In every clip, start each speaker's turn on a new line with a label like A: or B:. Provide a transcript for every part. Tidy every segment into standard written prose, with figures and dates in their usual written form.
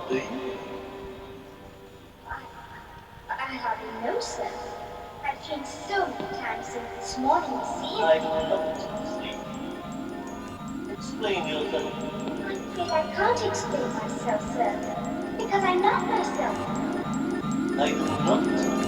A: Do you?
B: I hardly know, sir. I've changed so many times since this morning, you see.
A: I do not see. Explain yourself.
B: I'm afraid I can't explain myself, sir. Because I'm not myself.
A: I do not know.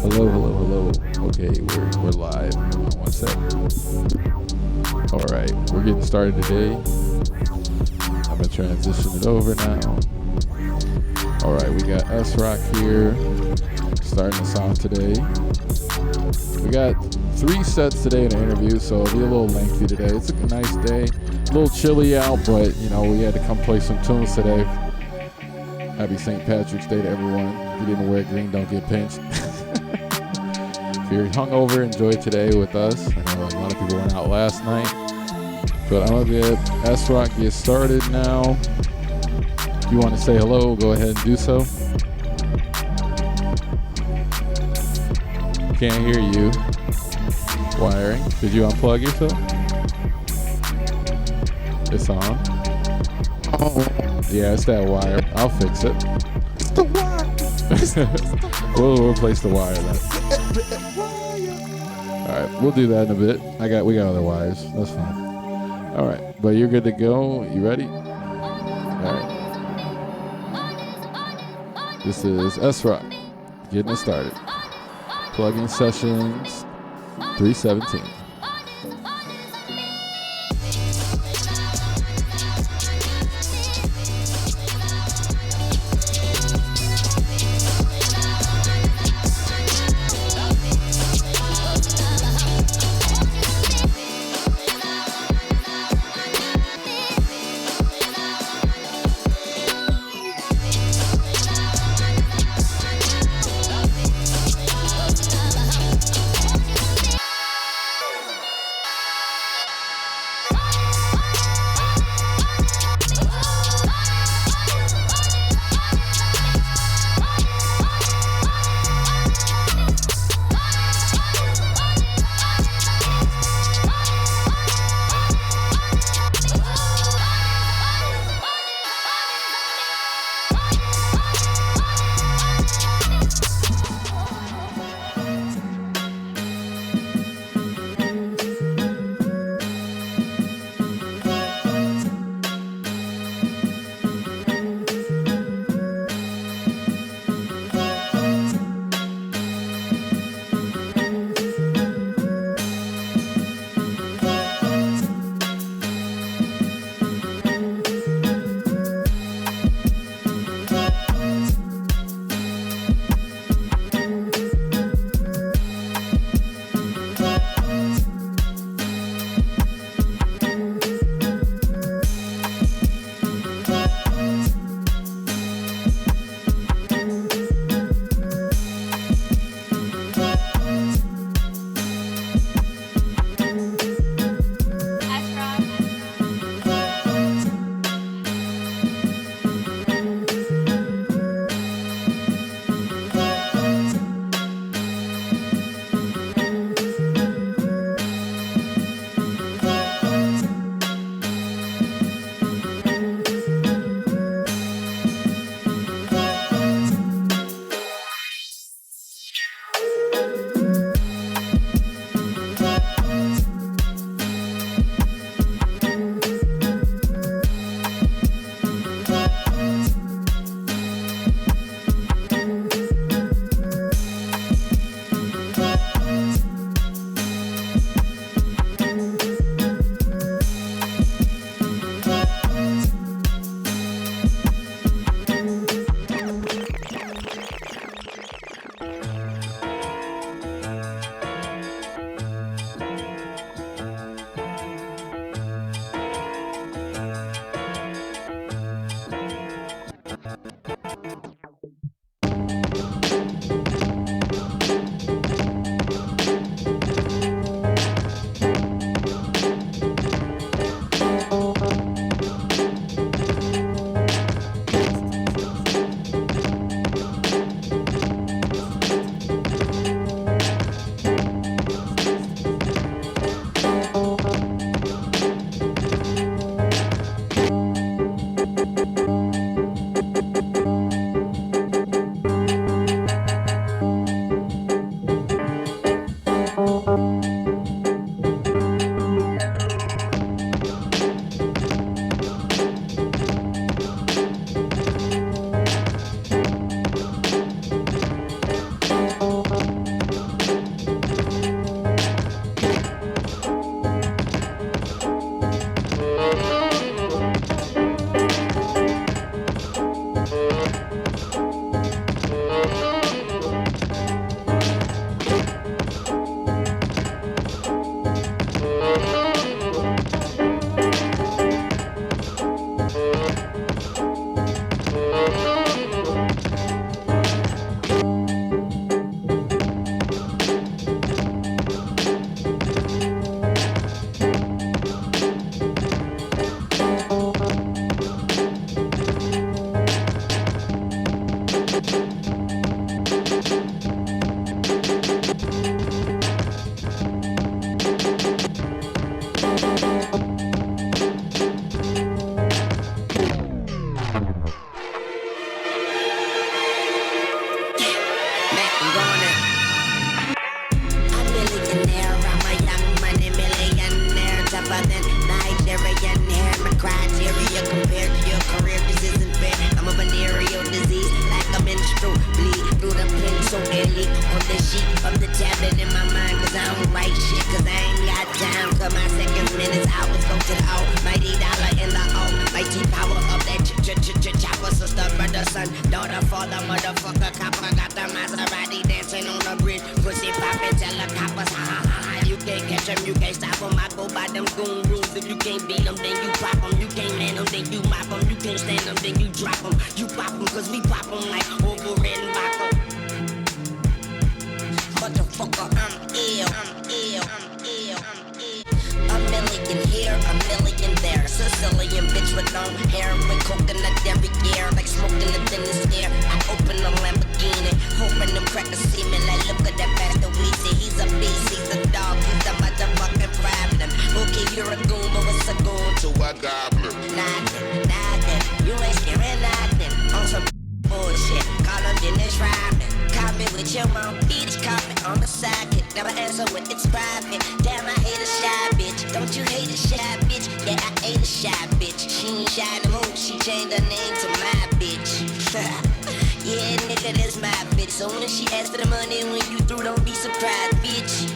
C: Hello, hello, hello. Okay, we're live. Hold on one sec. All right, we're getting started today. I'm gonna transition it over now. All right, we got S Rock here, starting us off today. We got 3 sets today in the interview, so it'll be a little lengthy today. It's a nice day, a little chilly out, but you know we had to come play some tunes today. Happy St. Patrick's Day to everyone. If you didn't wear green, don't get pinched. If you're hungover, enjoy today with us. I know a lot of people went out last night. But I'm going to get S-Rock get started now. If you want to say hello, go ahead and do so. Can't hear you. Wiring. Did you unplug yourself? It's on. Yeah, it's that wire. I'll fix it.
D: It's the wire.
C: We'll replace the wire then. All right, we'll do that in a bit. We got other wires. That's fine. All right, but you're good to go. You ready? All right. This is S-Rock getting it started. Plug-in sessions 317.
E: Cause if you can't beat them, then you pop them. You can't man them, then you mop them. You can't stand them, then you drop them. You pop them, cause we pop them like over and Baca. Motherfucker, I'm ill, I'm ill, I'm ill, I'm ill. A million here, a million there. Sicilian bitch with long hair, with coconut every year, like smoking the thinnest air. I open a Lamborghini, hoping them crackers see me. Like, look at that bastard Weezy. He's a beast, he's a dog, he's a motherfucking problem. Okay, you're a goon, but what's a goon to a goblin? Nothing, nothing. You ain't scaring nothing. On some bullshit, call him Dennis Rodman. Call me with your mom, each comment on the socket. Never answer when it's private. Damn, I hate a shy bitch. Don't you hate a shy bitch? Yeah, I hate a shy bitch. She ain't shy no more. She changed her name to my bitch. Yeah, nigga, that's my bitch. So when she asks for the money when you through, don't be surprised, bitch.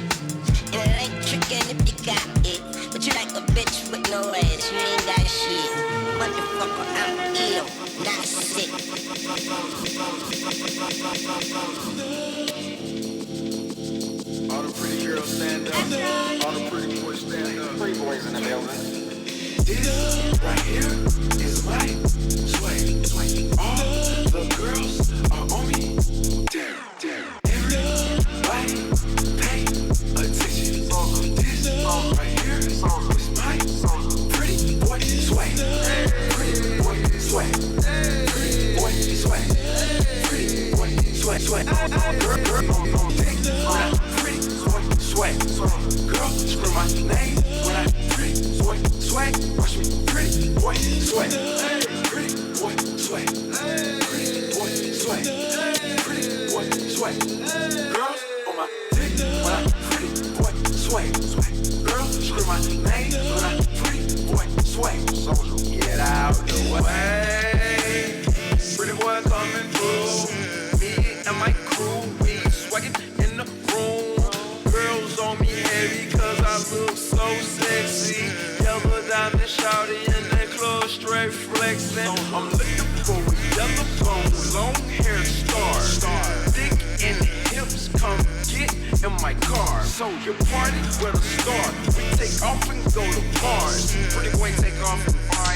E: And it ain't trickin' if you got it. But you like a bitch with no ass. You ain't got shit. Motherfucker, I'm ill, not sick.
F: All the pretty girls stand up. All the pretty boys stand up. Pretty boys in the building. This right here is my sway. All the girls are on me. Damn. Everybody pay attention. This right here is my pretty boy sway. Pretty boy sway. Pretty boy sway. Pretty boy sway. Girl on dick when I pretty boy sway. Girl scream my name when I pretty boy sway. Watch me pretty boy sway. Pretty boy sway. Pretty boy sway. Pretty boy sway. Girls on my dick when I pretty boy sway. Girl scream my name when I pretty boy sway. Get out the way. Pretty boy coming through. Me and my crew, we swaggin' in the room. Girls on me heavy cause I look so sexy. Yellow diamond shawty in that club straight flexing. I'm looking for a yellow bone, long hair star. Thick in the hips, come get in my car. So your party where to start. We take off and go to Mars. Pretty boy take off and fly.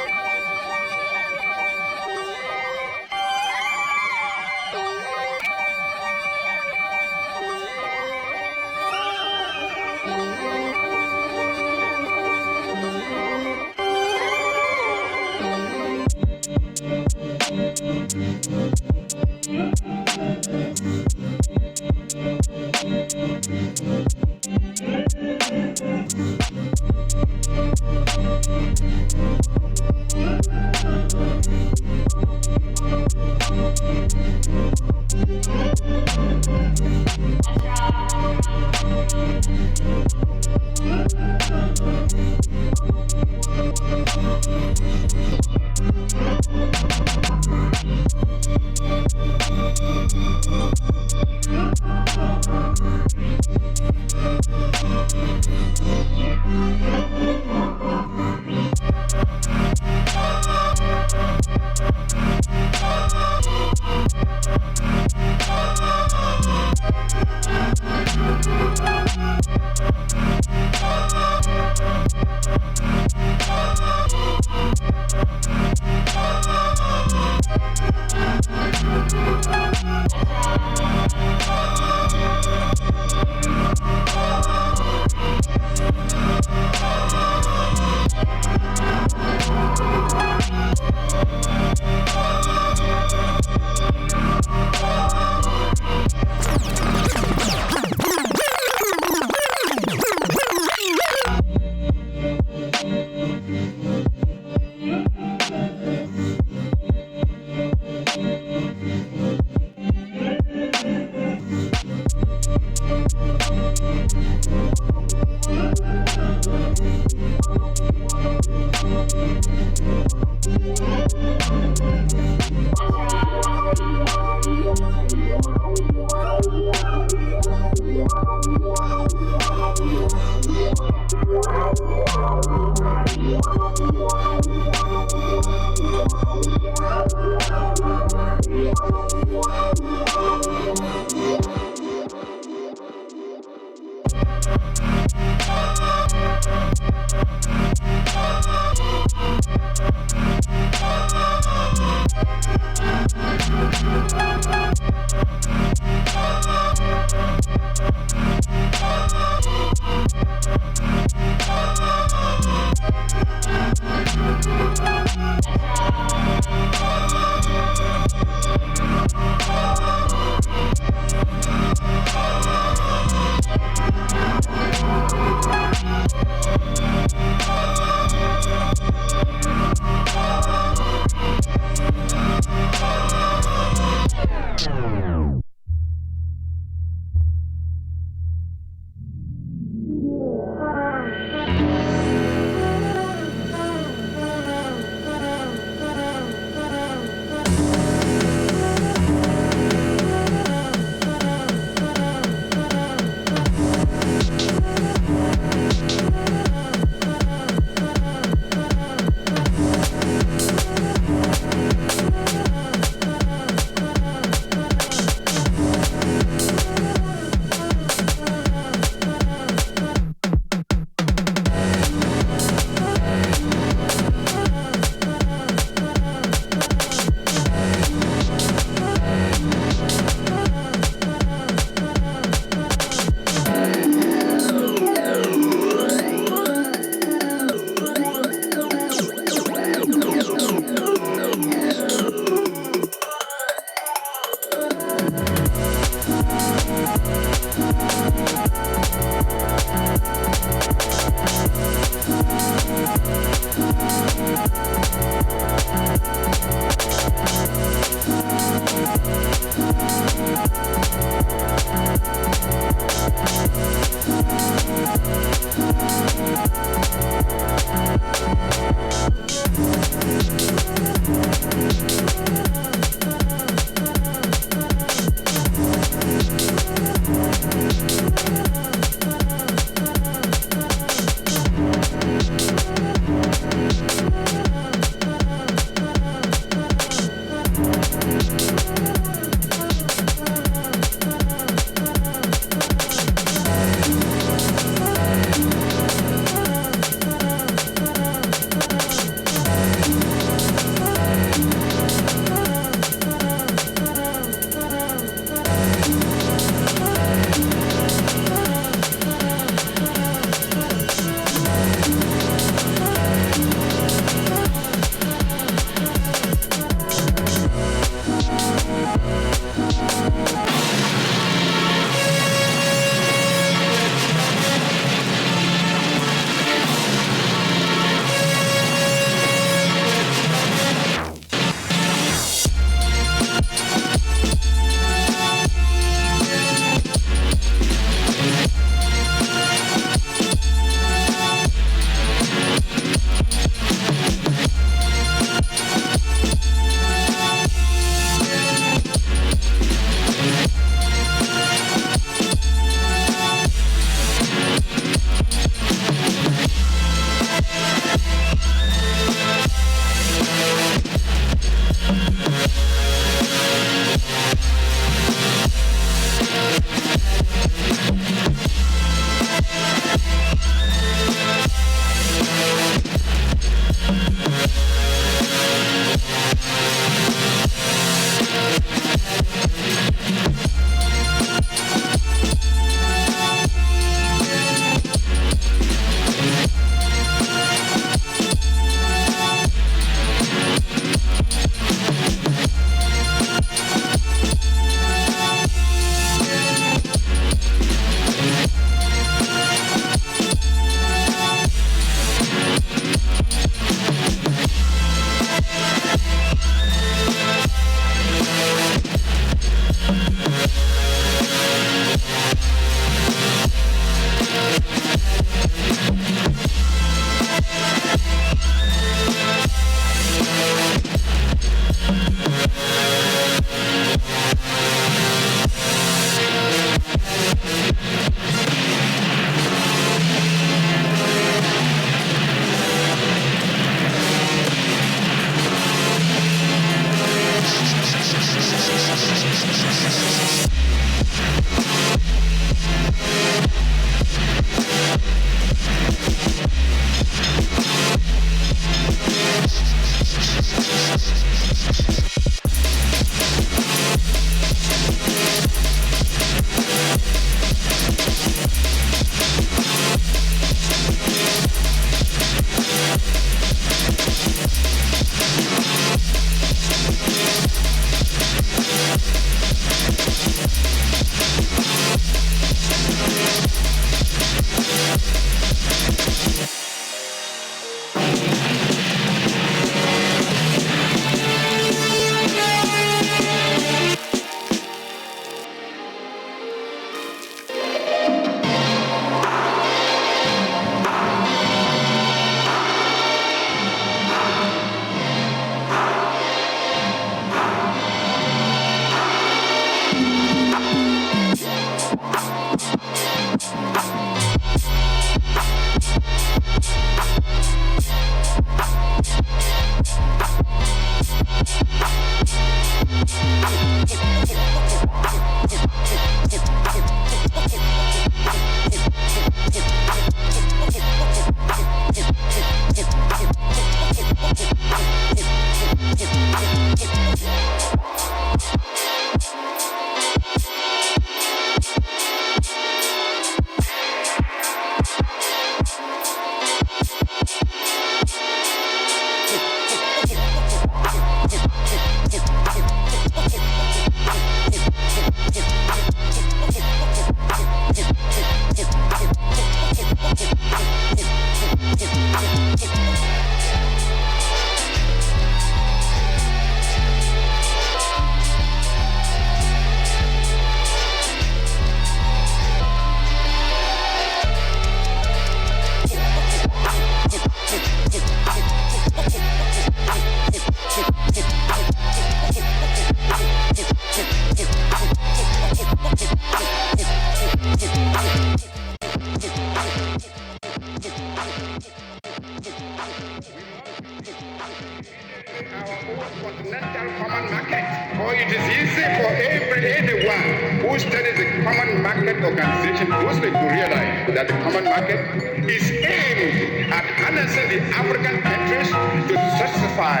G: Continental common market, for it is easy for anyone who studies the common market organization closely to realize that the common market is aimed at harnessing the African interests to satisfy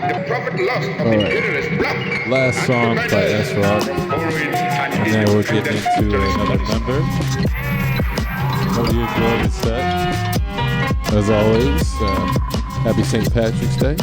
G: the profit loss of the imperialist bloc.
C: Last song by S Rock, and then we're getting into another member. Hope you enjoyed the set. As always, happy St. Patrick's Day.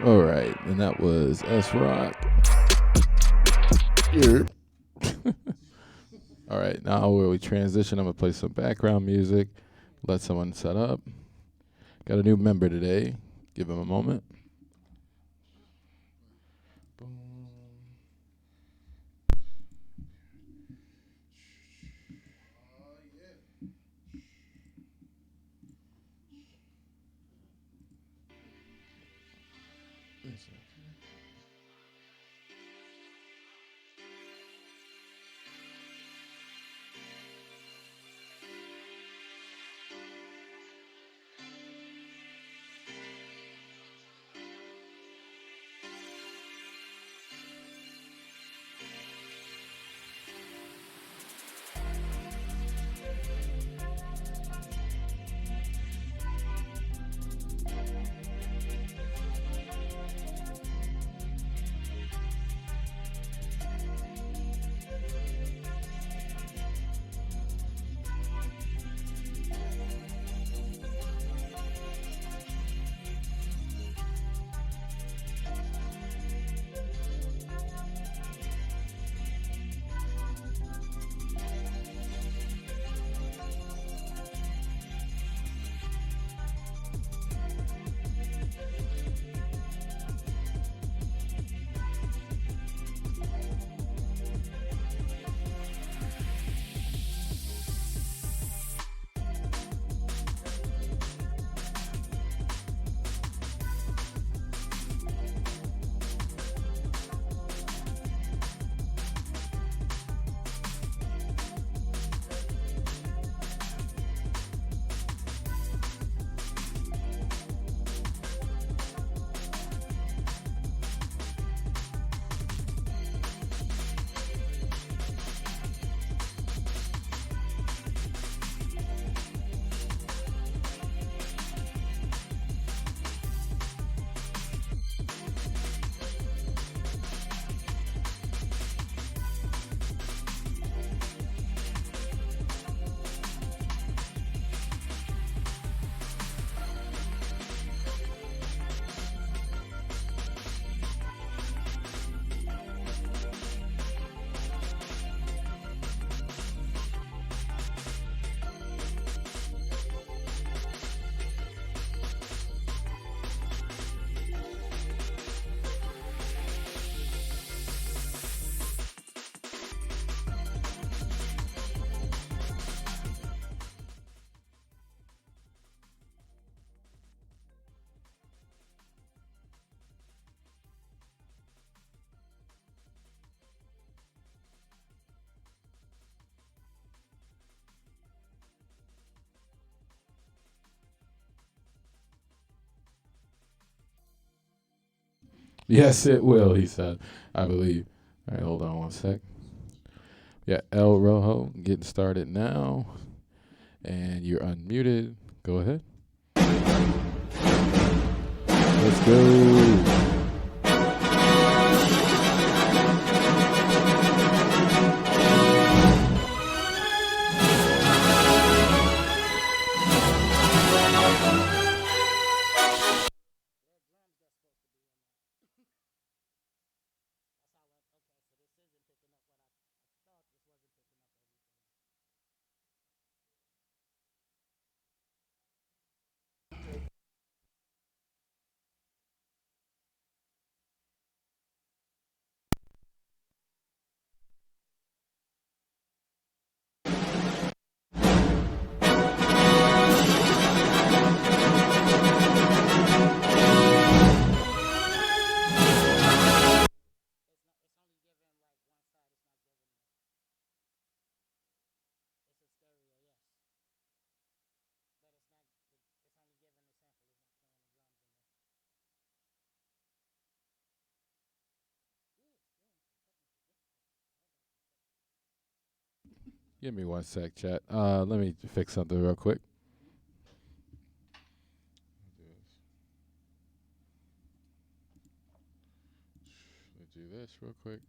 C: All right, and that was S Rock. All right, now where we transition, I'm gonna play some background music, let someone set up. Got a new member today. Give him a moment. Yes, it will, he said. I believe. All right, hold on one sec. Yeah, El Rojo getting started now. And you're unmuted. Go ahead. Let's go. Give me one sec, chat. Let me fix something real quick. Let's do this real quick.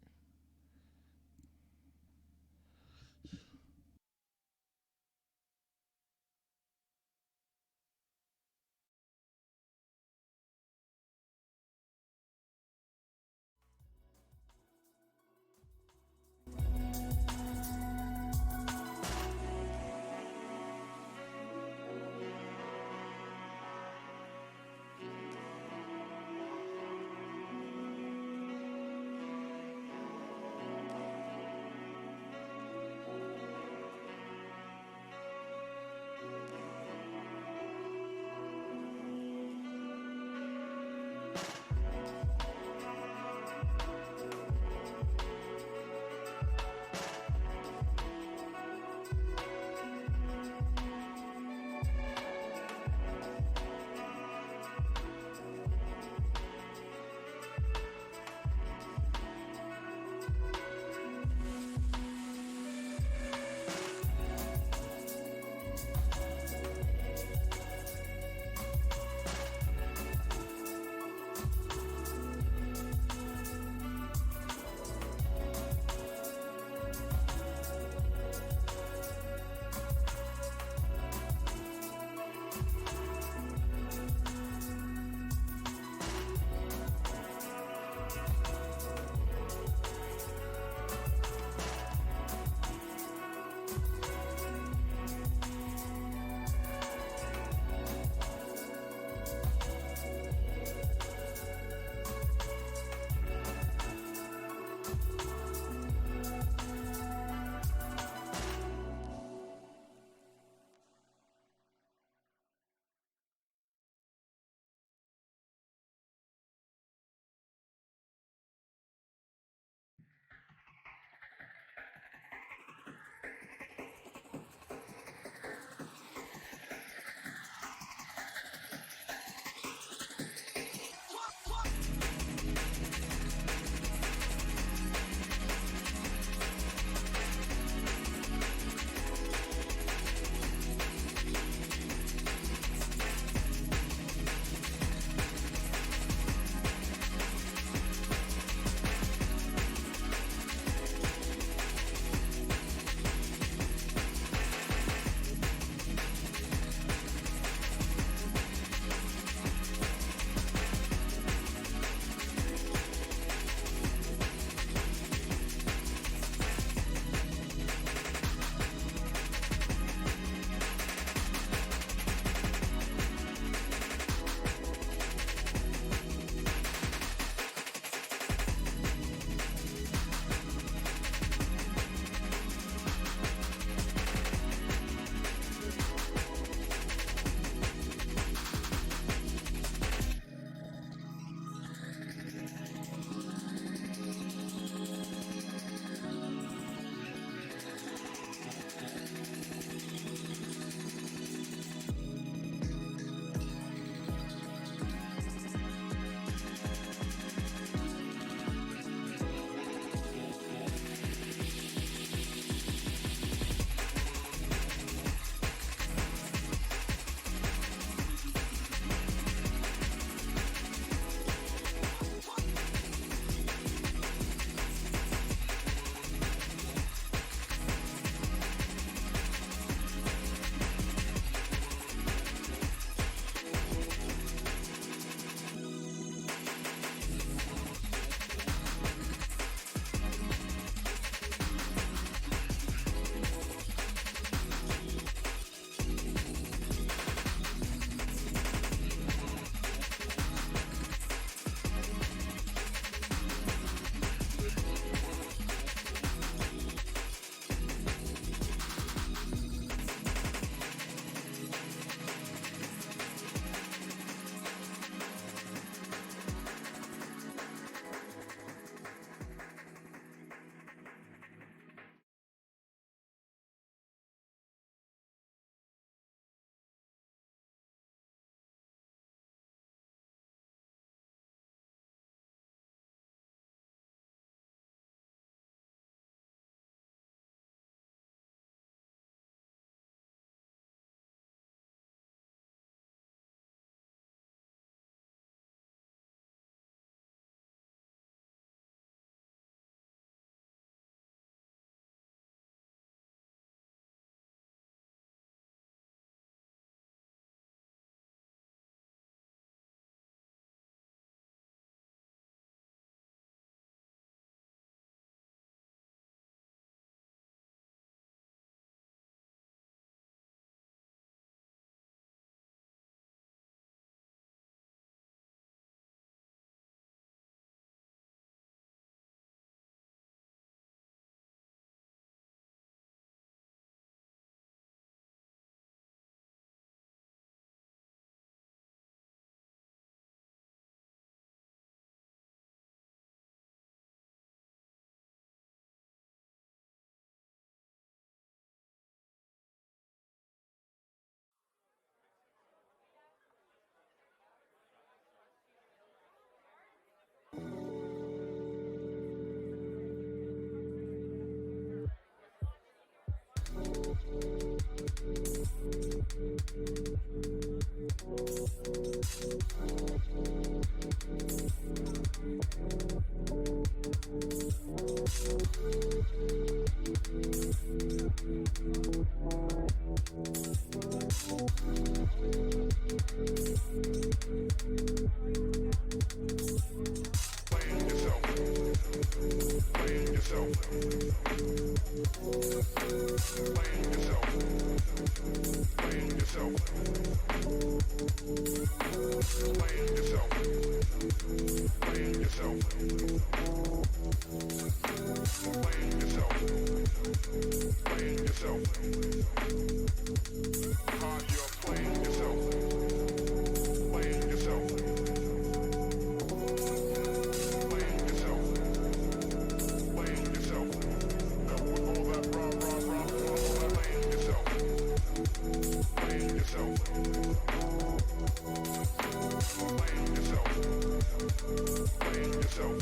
F: yourself.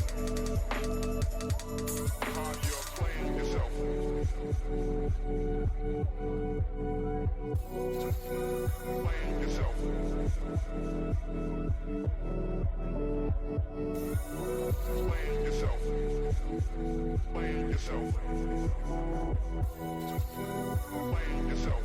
F: You're playing yourself. Playing yourself. Playing yourself. Playing yourself. Playing yourself.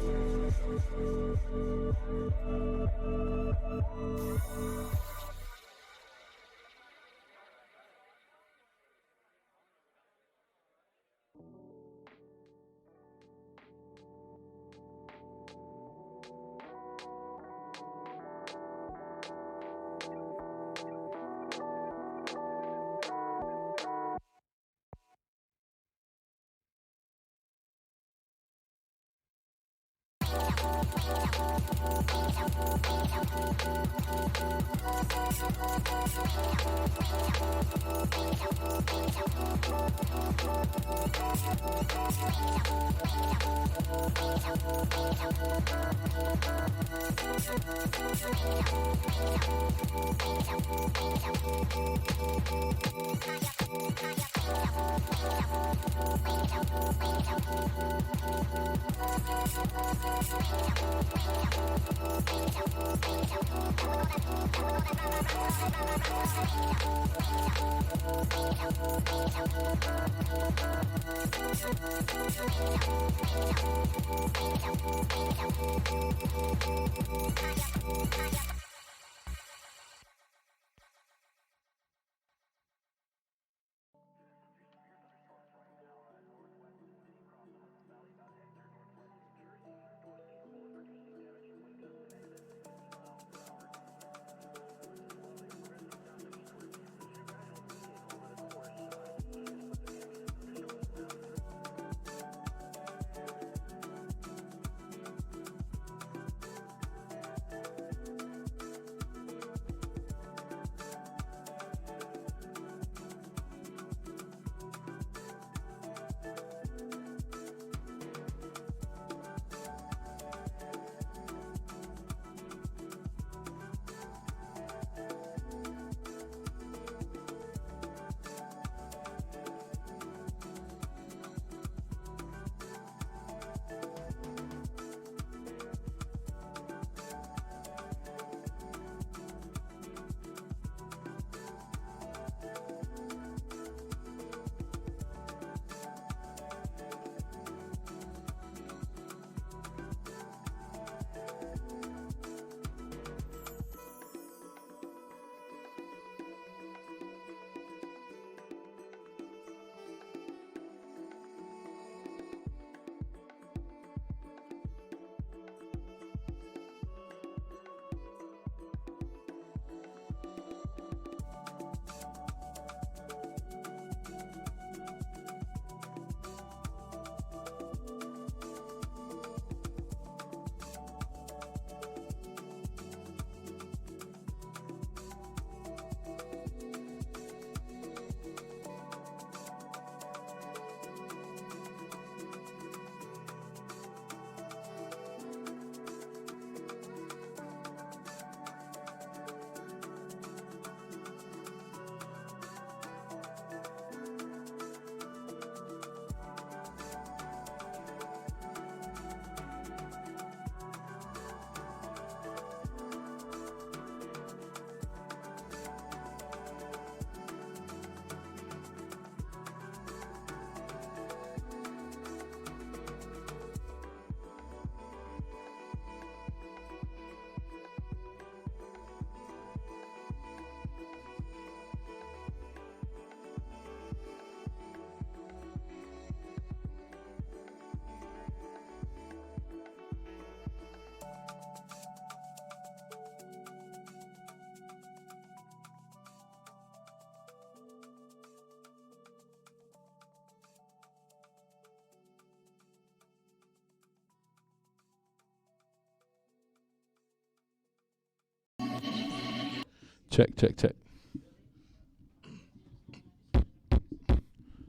C: Check, check, check.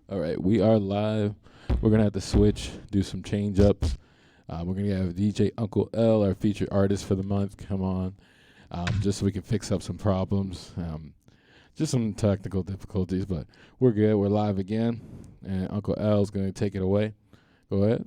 C: All right, we are live. We're going to have to switch, do some change ups. We're going to have DJ Uncle L, our featured artist for the month, come on, just so we can fix up some problems. Just some technical difficulties, but we're good. We're live again, and Uncle L's going to take it away. Go ahead.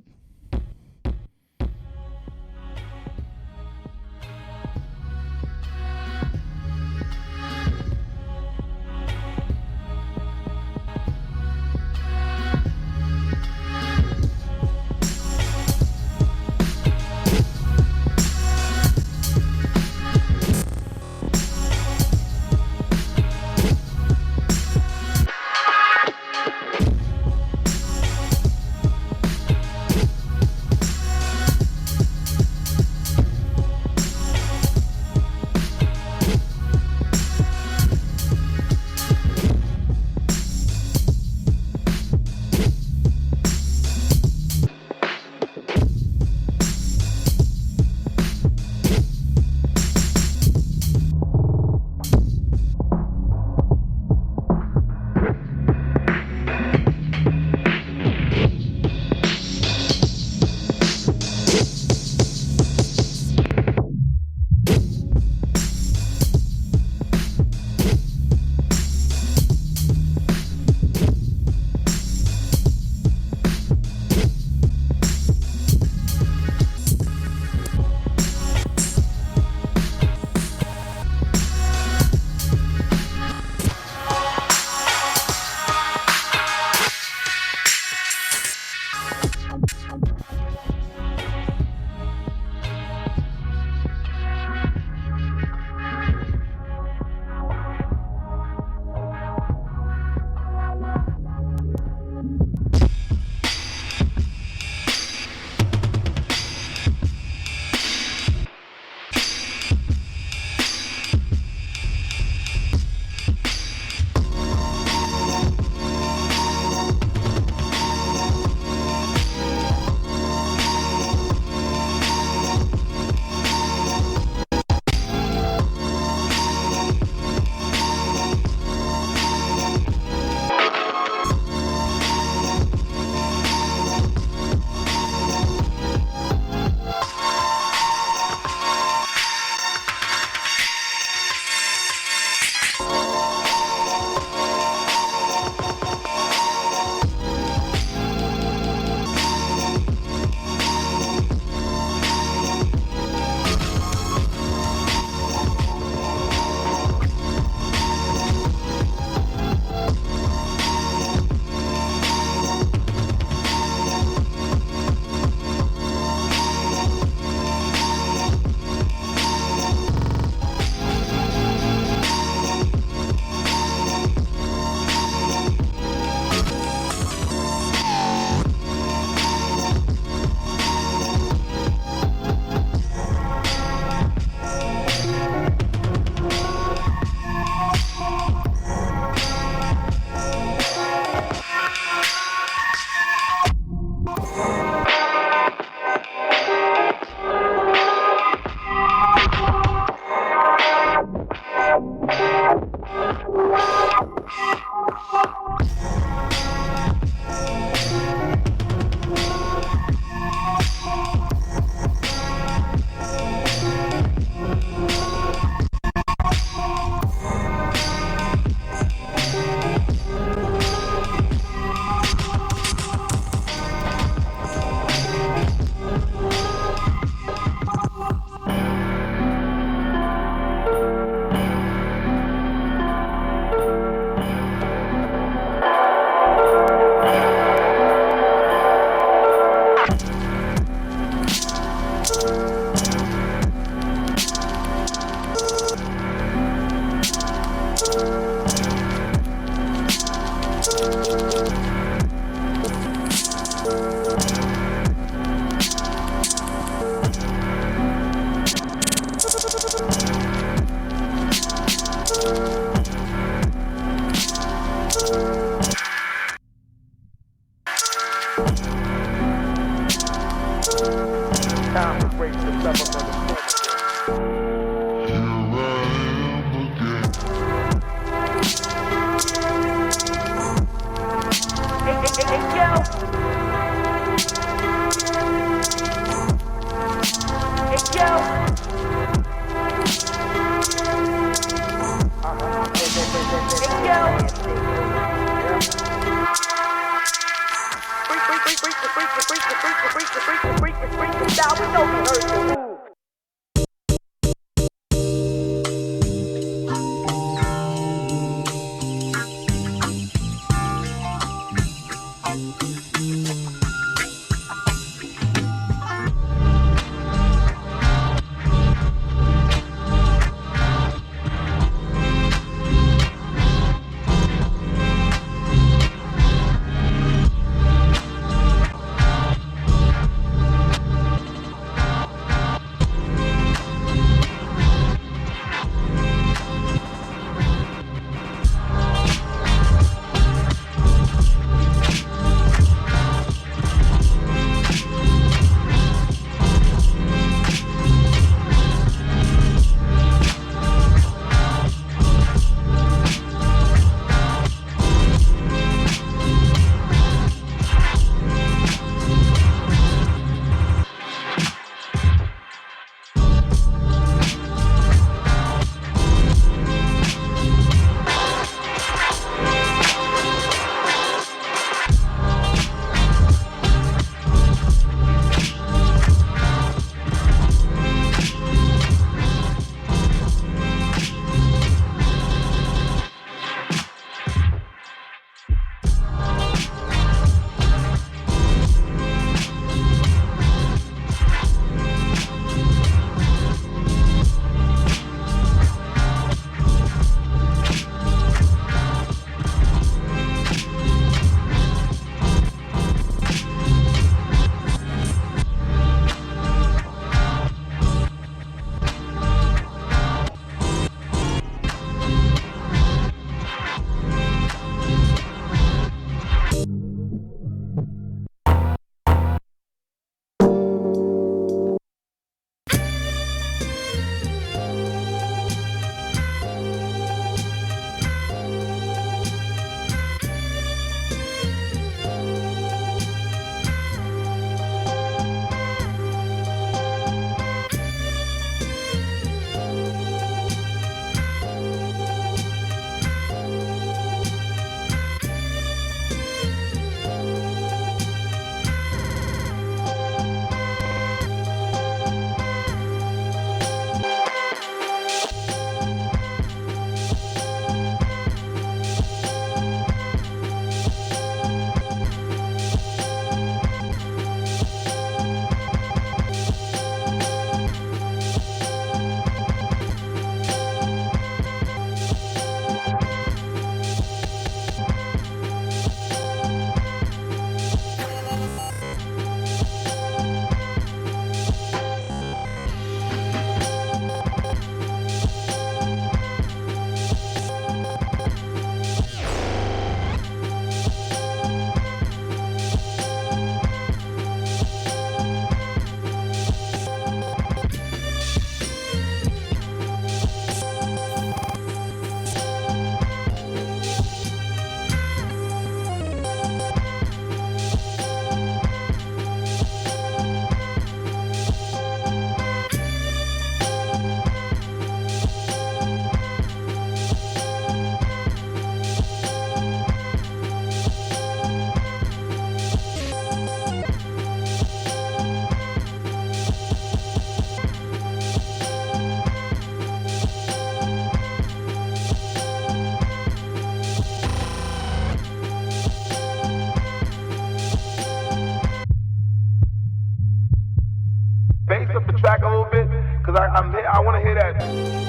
F: track a little bit? Because I want to hear that.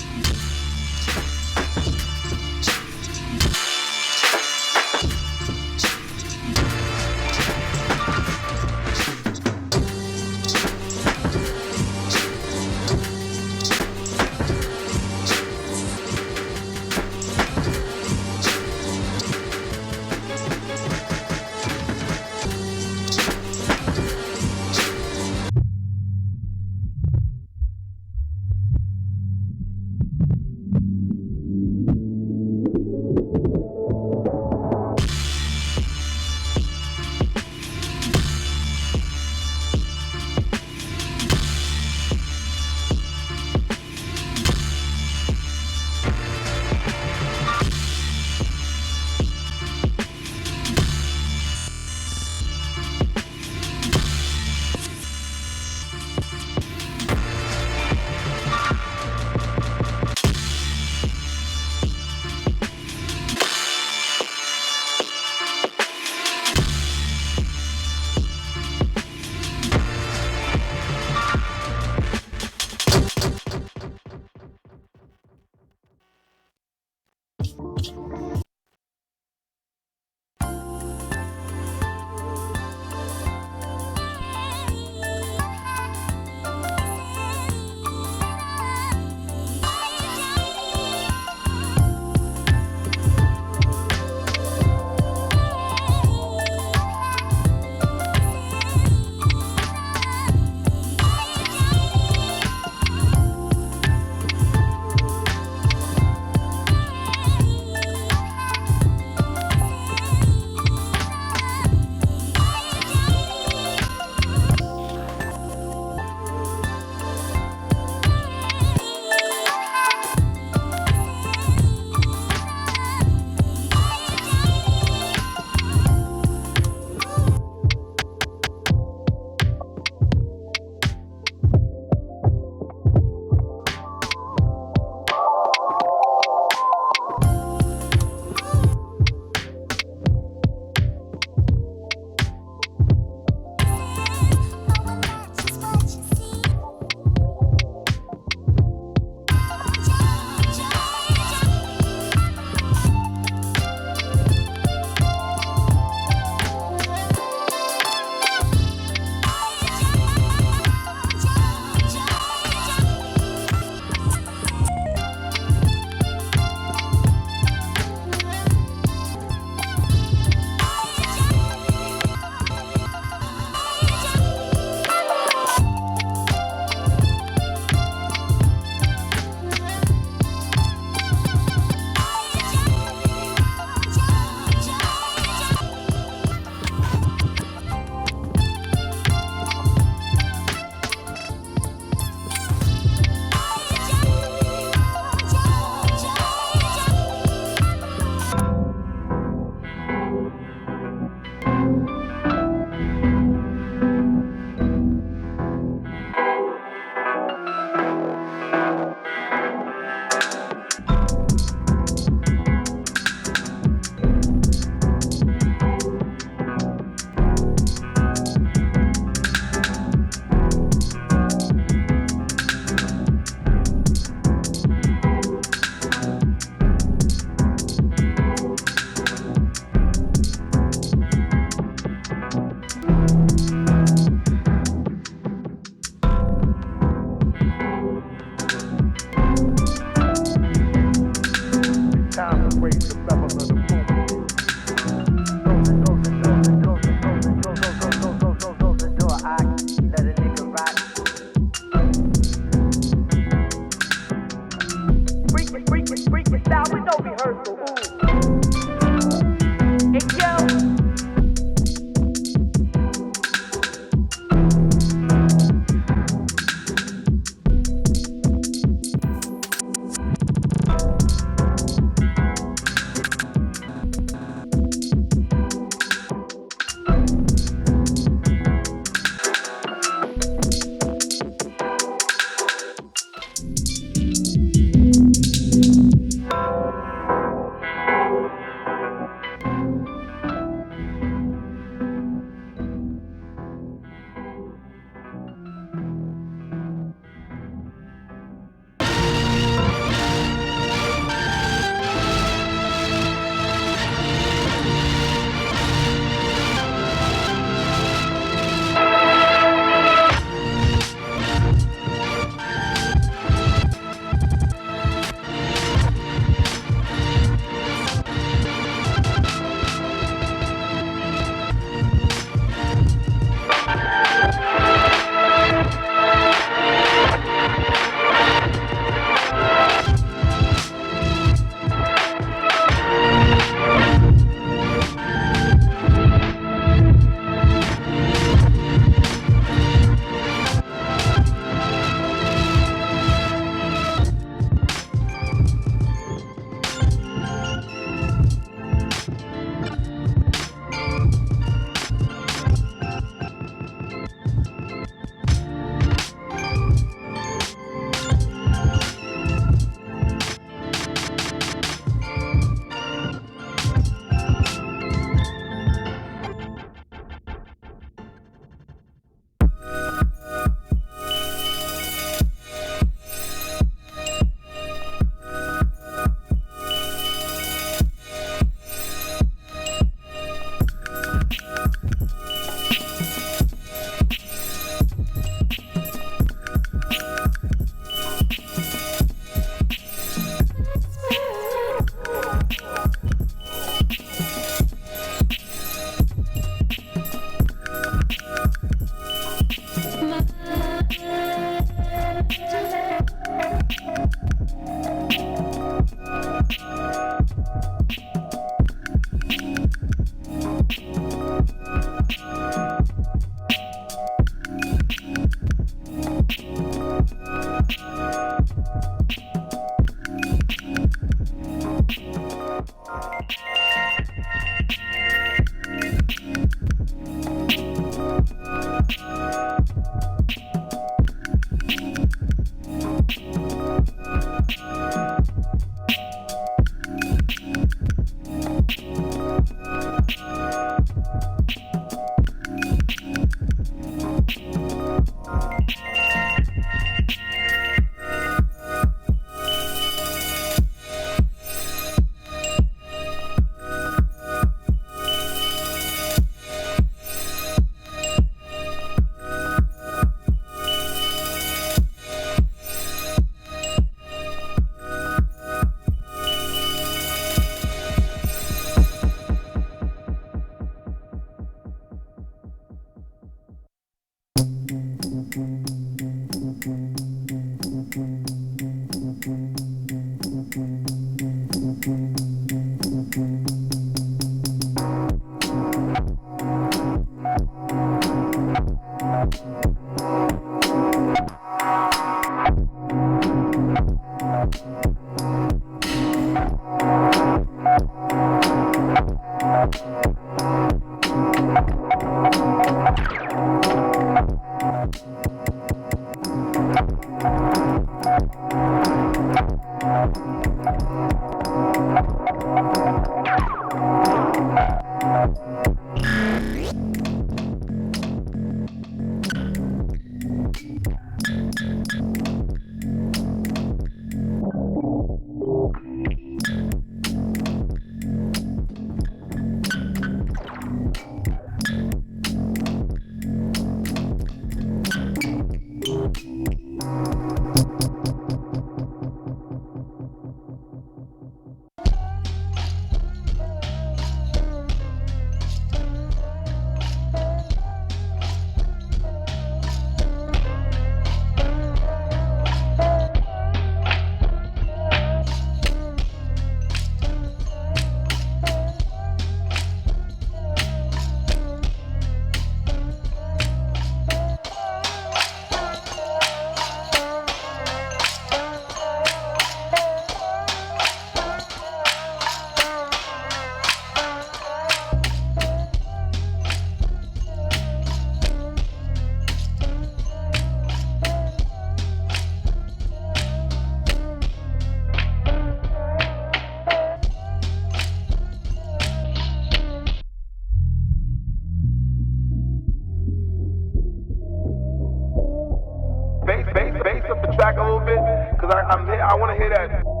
H: that.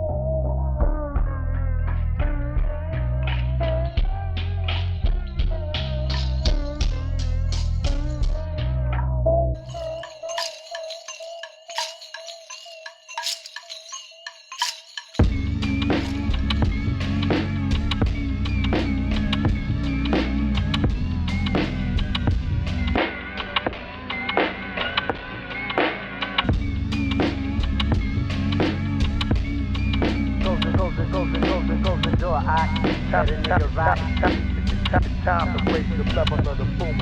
H: Time to raise the level of the boom.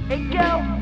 H: Hey, yo!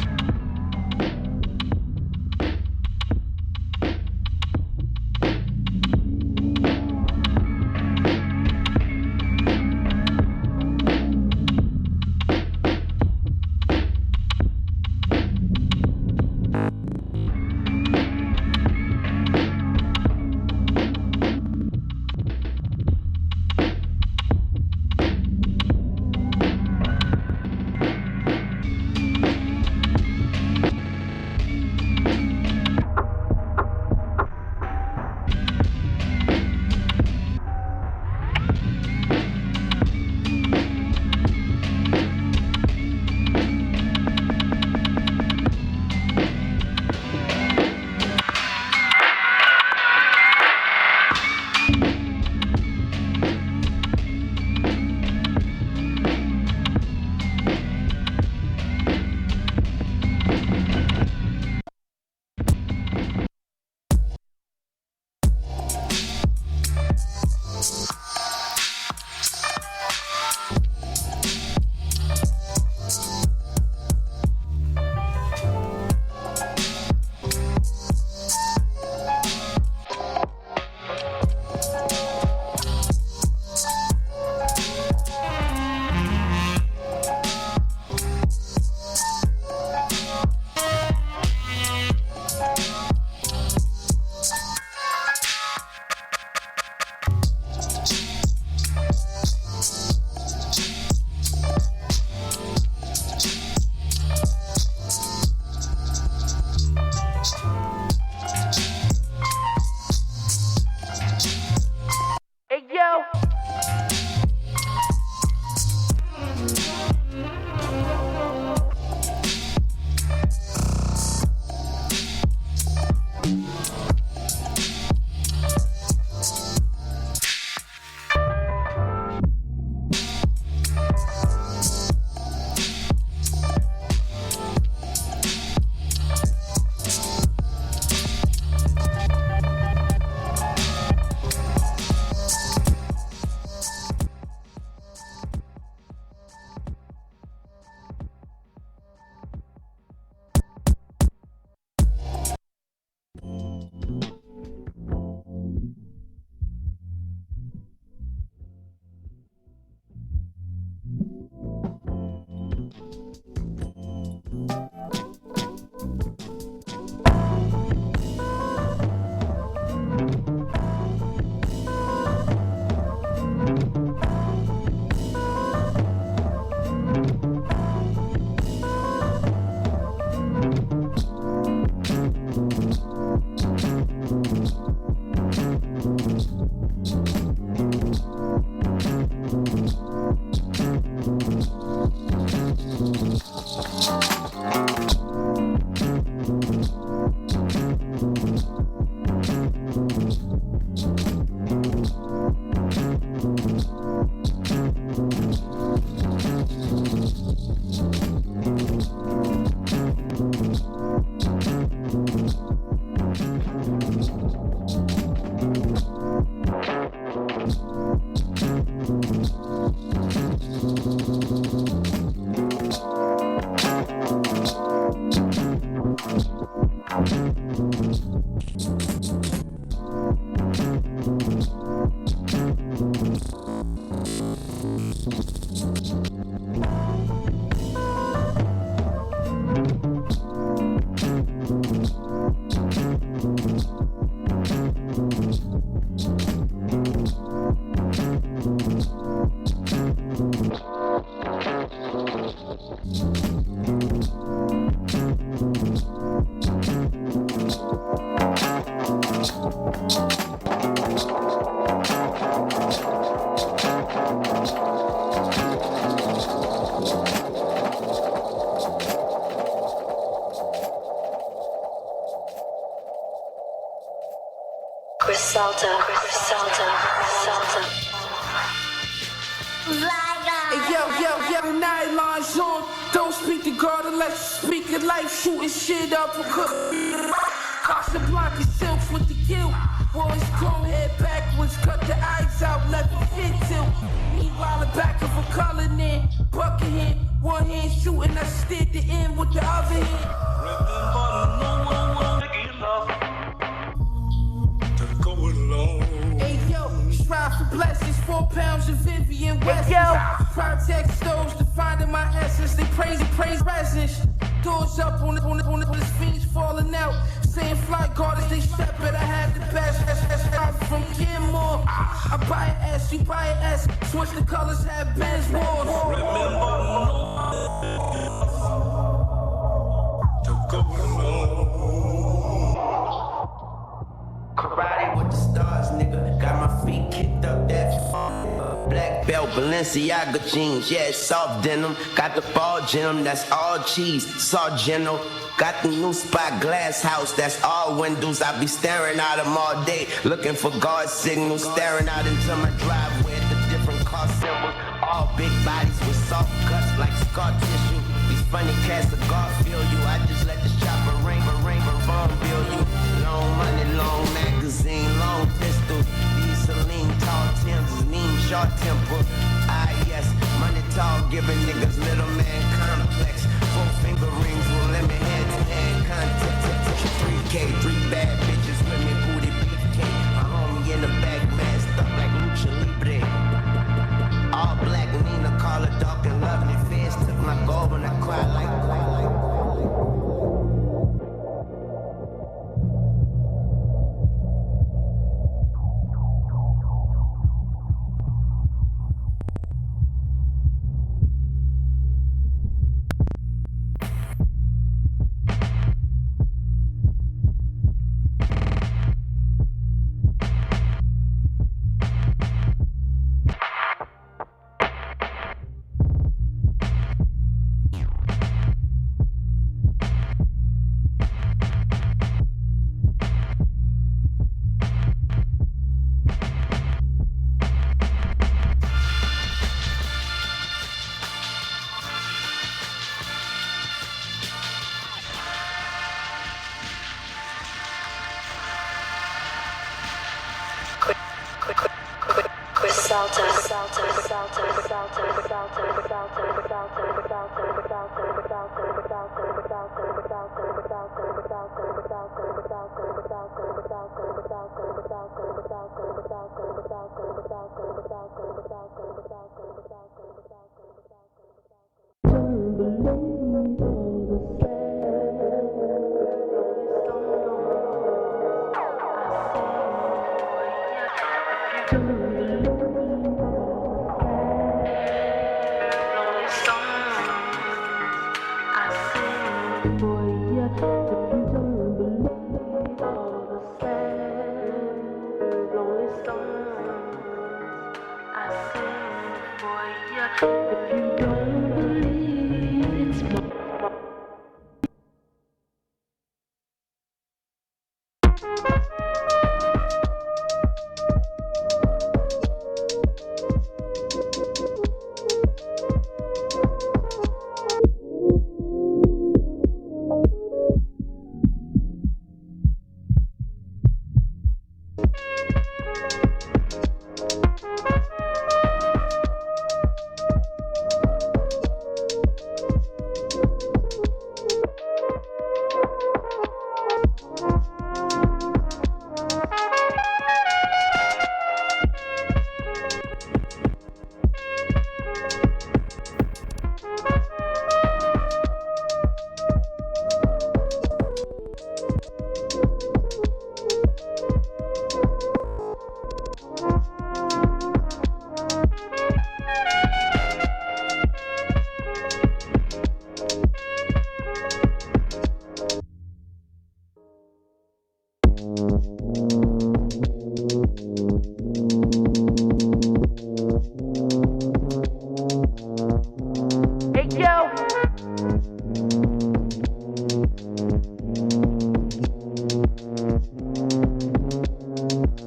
I: Griselda.
J: Hey, yo, nylon's on. Don't speak to God unless you speak of life. Shooting shit up for cook. Casablanca silk with the kill. Boys comb head backwards, cut the eyes out, let the head tilt. Meanwhile, the back of a color in. Bucket hand, one hand shooting, I steered the end with the other hand. Hey yo, strive for blessings, 4 pounds of Vivian West. Project stoves to finding my essence. They praise presence. Doors up on the fiends falling out. Saying fly guards, they shepherd. I had the best from Kenmore. I buy an S, you buy an S. Switch the colors, have Benz wars.
K: Karate with the stars, nigga. Got my feet kicked up that black belt, Balenciaga jeans. Yeah, it's soft denim. Got the ball gym, that's all cheese. Sargento. Got the new spot, glass house, that's all windows. I be staring at them all day, looking for guard signals. Staring out into my driveway at the different car symbols. All big bodies with soft cuts like scar tissue. These funny cats of God feel you. I just let the chopper ring, bill you. Long money, long magazine, long pistol. These Celine tall Timbs is mean, short temper. Ah yes, money tall, giving niggas little man complex. 4-finger rings will limit hand-to-hand contact. 3K, 3 bad bitches with me, booty beefcake. My homie in the back, masked up like Lucha Libre. All black, Nina, call her dark and lovely. Fans took my gold and I cried like.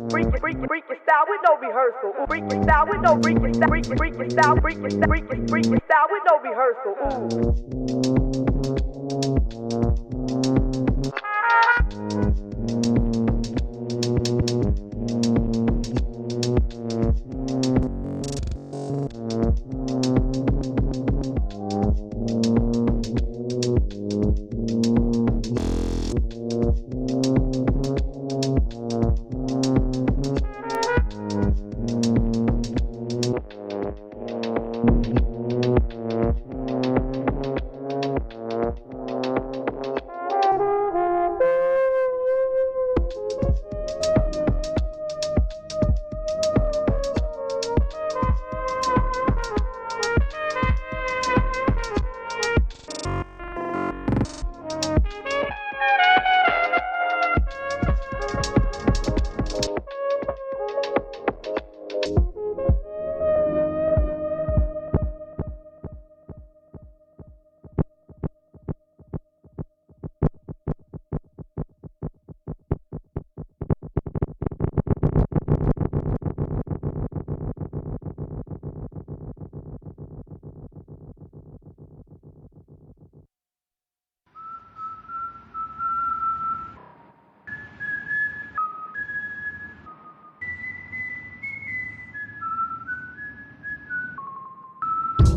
H: Freaky style with no rehearsal. Ooh, freaky style with no freaky style with no rehearsal. Ooh.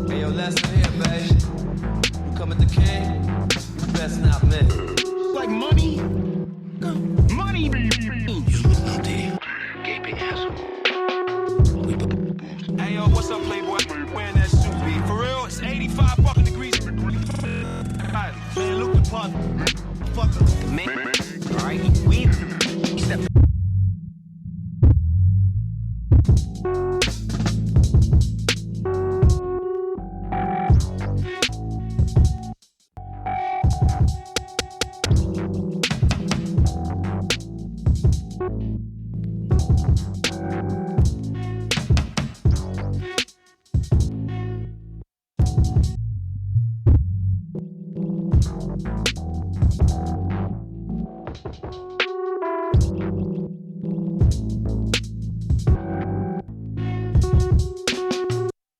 I: Hey, yo, Lester here, baby. You come at the king, you best not miss.
F: Like money? Money! You naughty, gaping asshole. Hey, yo, what's up, Playboy? Wearing that suit, B. For real, it's 85 fucking degrees. Alright, man, look the part. Fucker. Man, alright, we step.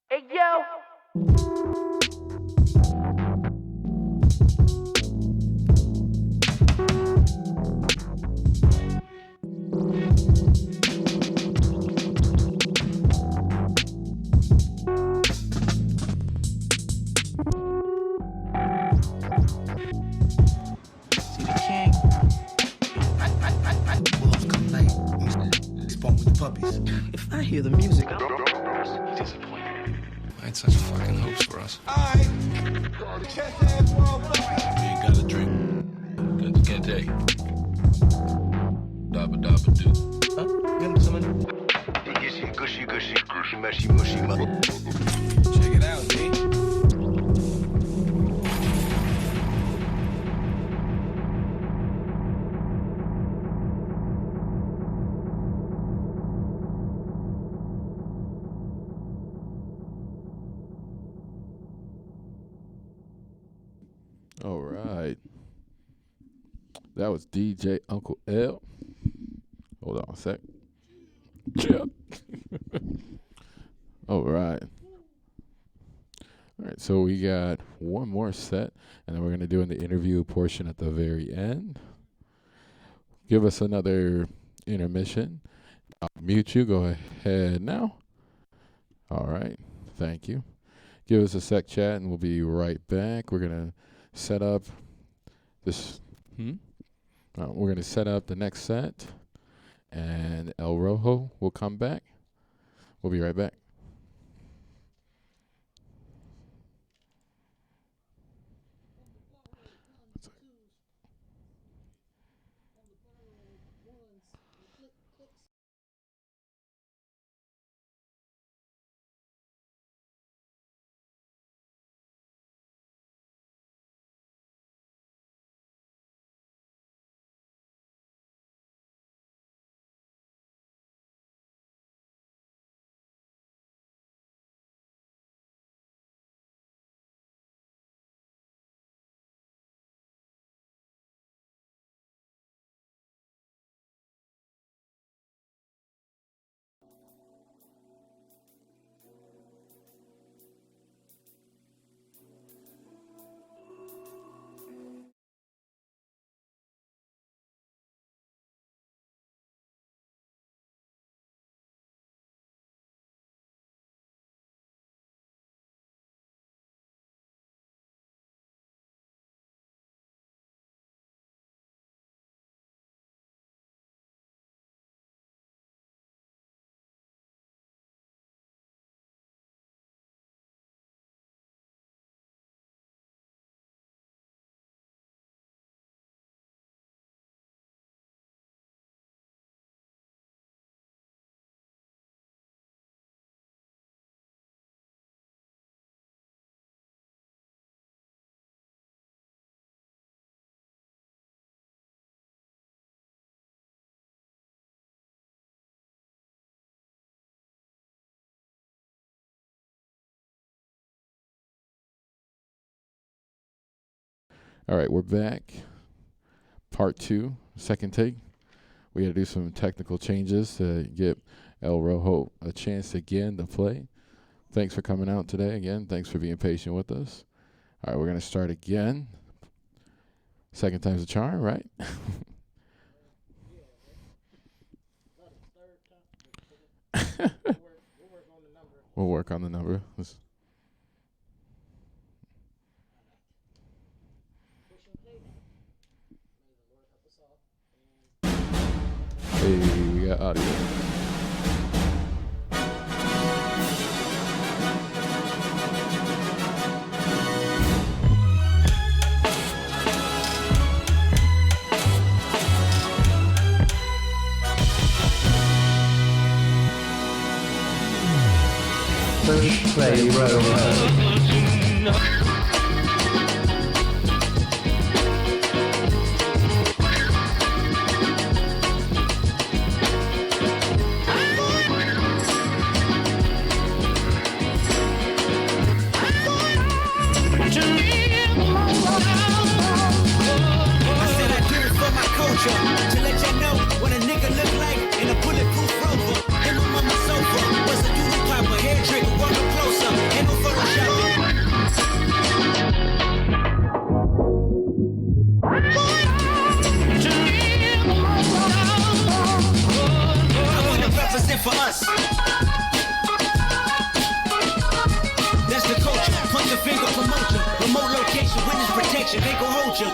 H: Hey, yo.
F: See the king? Wolves come night. Spawn with the puppies. If I hear the music, I'm disappointed. I had such fucking hopes for us.
I: Alright.
F: You ain't got a drink. Cause you can't take. Dabba dabba do. Huh? Get him some. Gushy, mushy, mushy, mother. Check it out, G.
C: All right. That was DJ Uncle L. Hold on a sec. Chill. All right. All right, so we got one more set, and then we're going to do in the interview portion at the very end. Give us another intermission. I'll mute you. Go ahead now. All right. Thank you. Give us a sec, chat, and we'll be right back. We're going to set up this. We're going to set up the next set, and El Rojo will come back. We'll be right back. All right, we're back. Part 2, second take. We had to do some technical changes to give El Rojo a chance again to play. Thanks for coming out today again. Thanks for being patient with us. All right, we're going to start again. Second time's a charm, right? We'll work on the number. Hey, we got audio.
L: First play Rojo.
M: To let y'all know what a nigga look like in a bulletproof Rover. In my mama's sofa, was a doodle popper, hair trigger, walk up closer, ain't no photoshopping. I wanna represent for us. That's the culture, point the finger promotion, remote location, witness protection, they gon' hold you.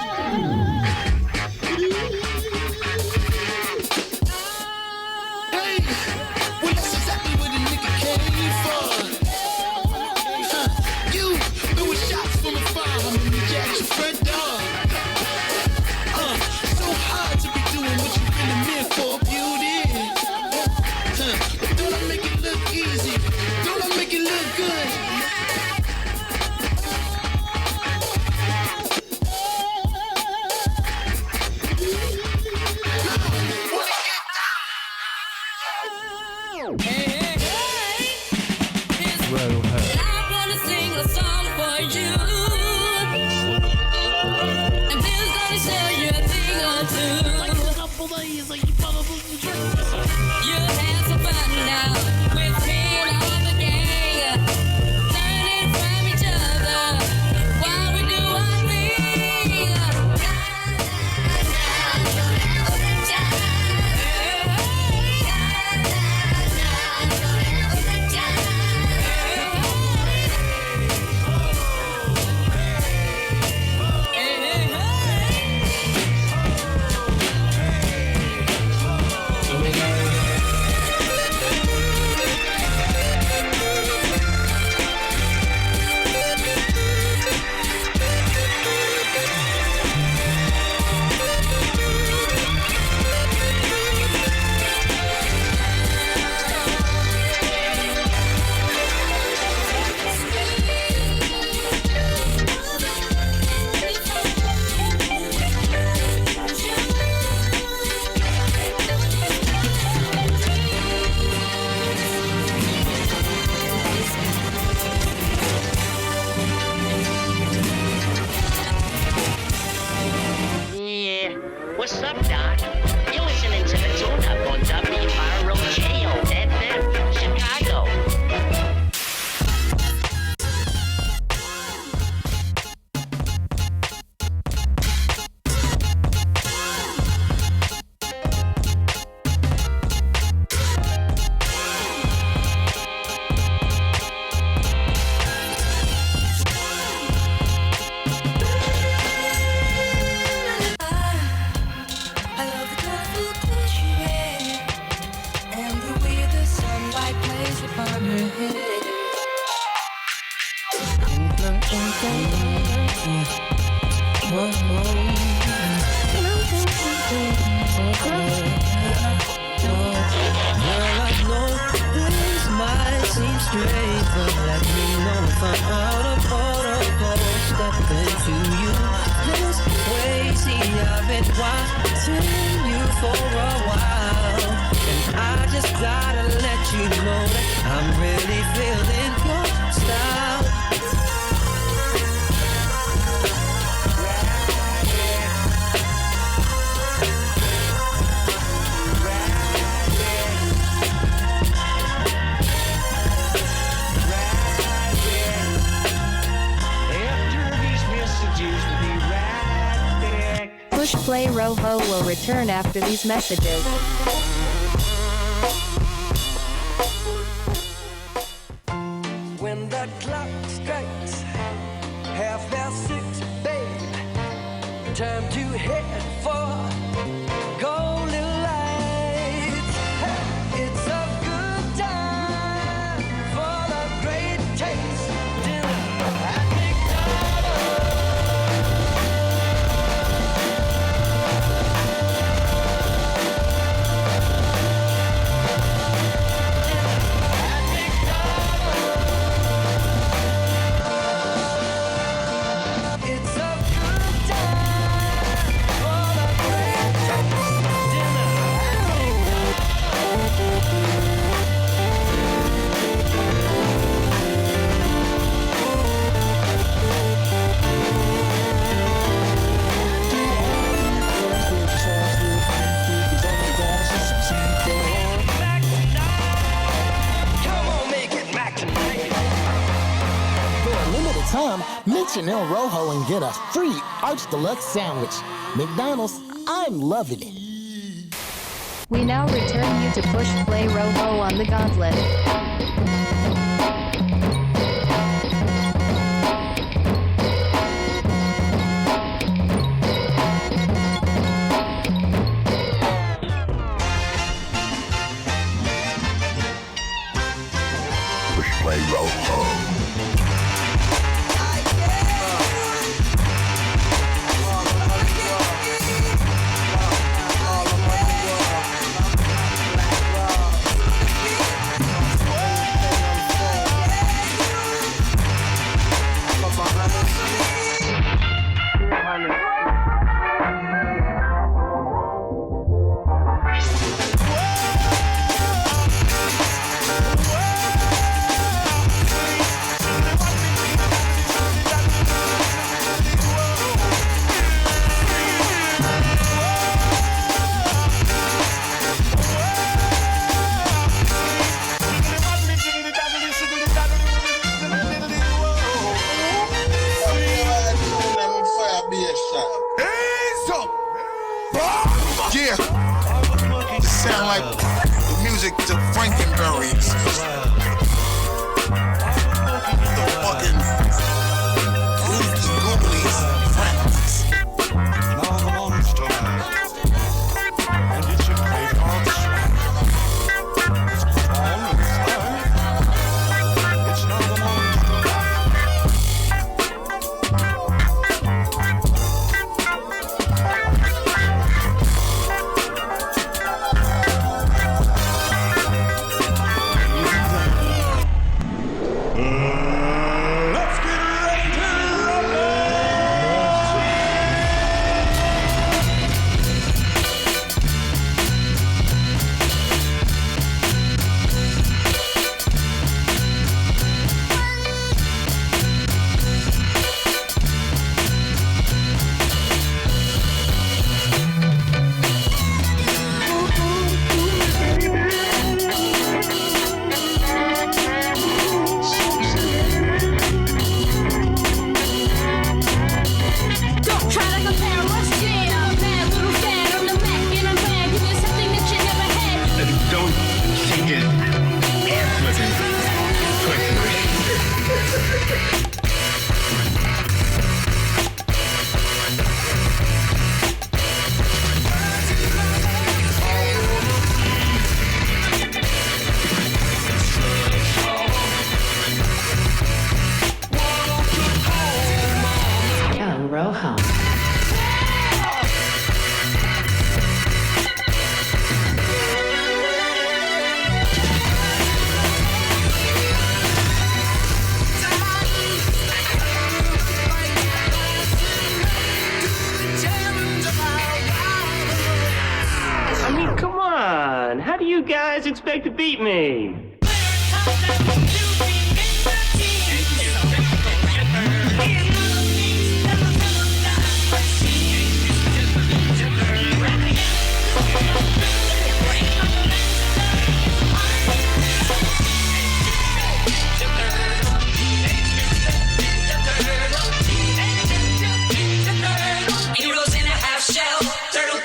N: Rojo will return after these messages.
O: When the clock strikes 6:30, babe, time to head for golden lights. It's a good time for the great taste dinner at
D: time, mention El Rojo and get a free Arch Deluxe sandwich. McDonald's, I'm loving it.
N: We now return you to push play Rojo on the gauntlet.
P: Push play Rojo.
Q: Yeah, it sound like the music to Frankenberry. The fucking googlies, Frankies.
R: Now the monster man, and it's a great hard swag. It's all inside. It's now the monster man.
S: Rojo.
T: I mean, come on. How do you guys expect to beat me?
U: Heroes in a half shell, turtle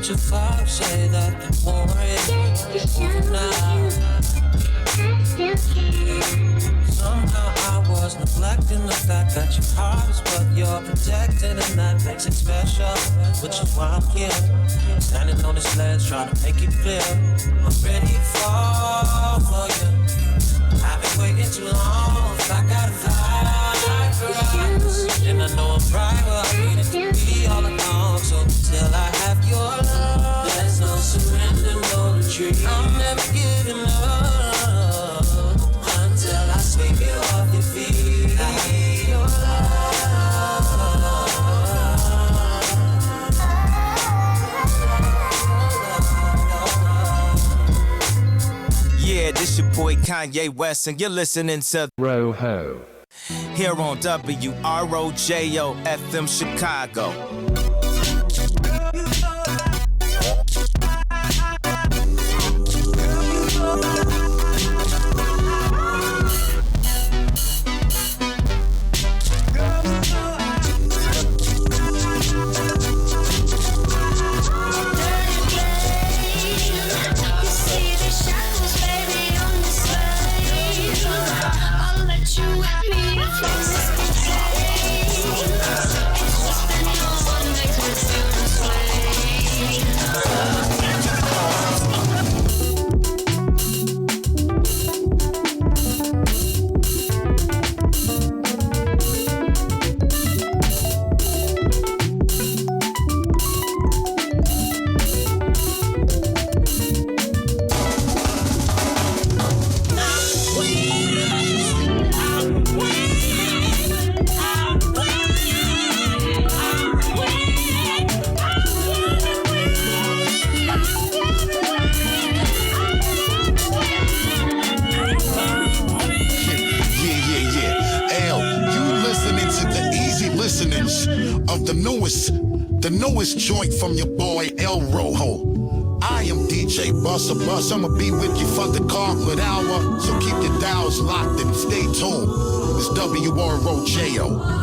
O: let your father say that the more is now. Somehow I was neglecting the fact that your heart is what you're protecting, and that makes it special, which is why I'm here, standing on this ledge trying to make it clear. I'm ready to fall for you. I've been waiting too long, I gotta fight for us. And I know I'm right where I needed to be all along. So till I have your love, there's no surrender, no retreat. I'm never giving up until I sweep you off your feet. I need your love.
S: Yeah, this your boy Kanye West, and you're listening to
L: Roho.
S: Here on WROJO FM Chicago.
Q: The newest joint from your boy El Rojo. I am DJ Buster Bus. I'ma be with you for the Gauntlet Hour. So keep your dials locked and stay tuned. It's WROJO.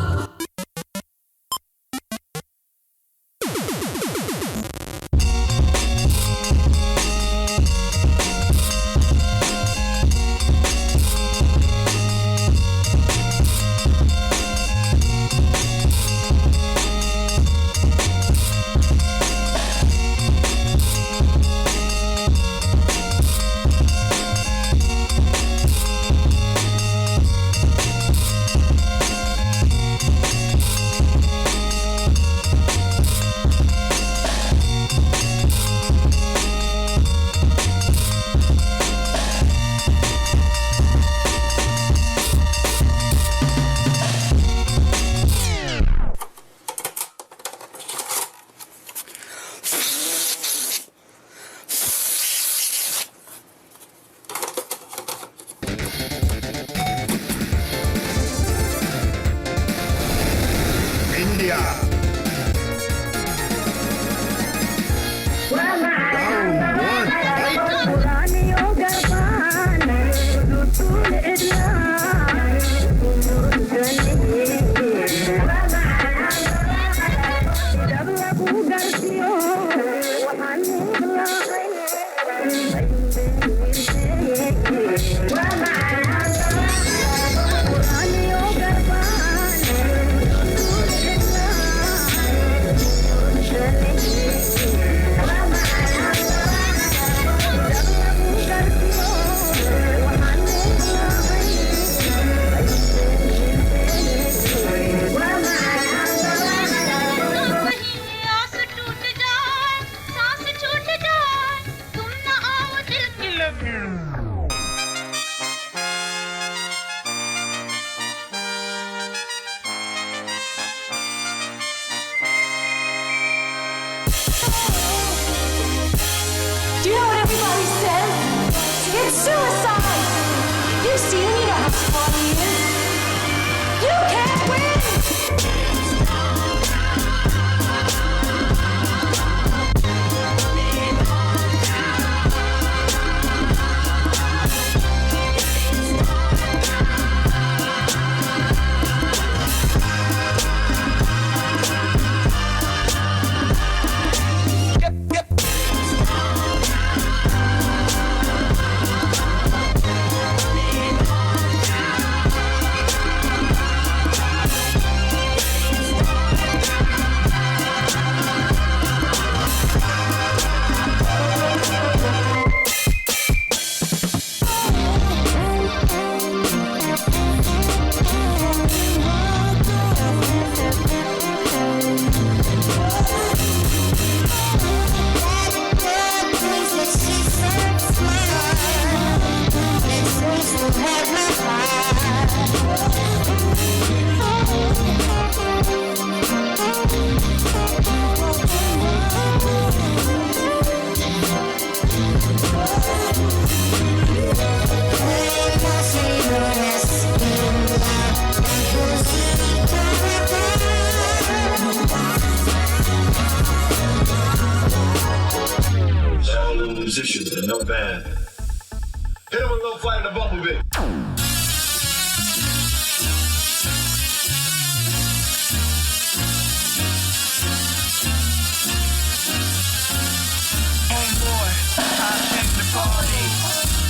U: musician and no band. Hit him with a little Flight of the Bumblebee.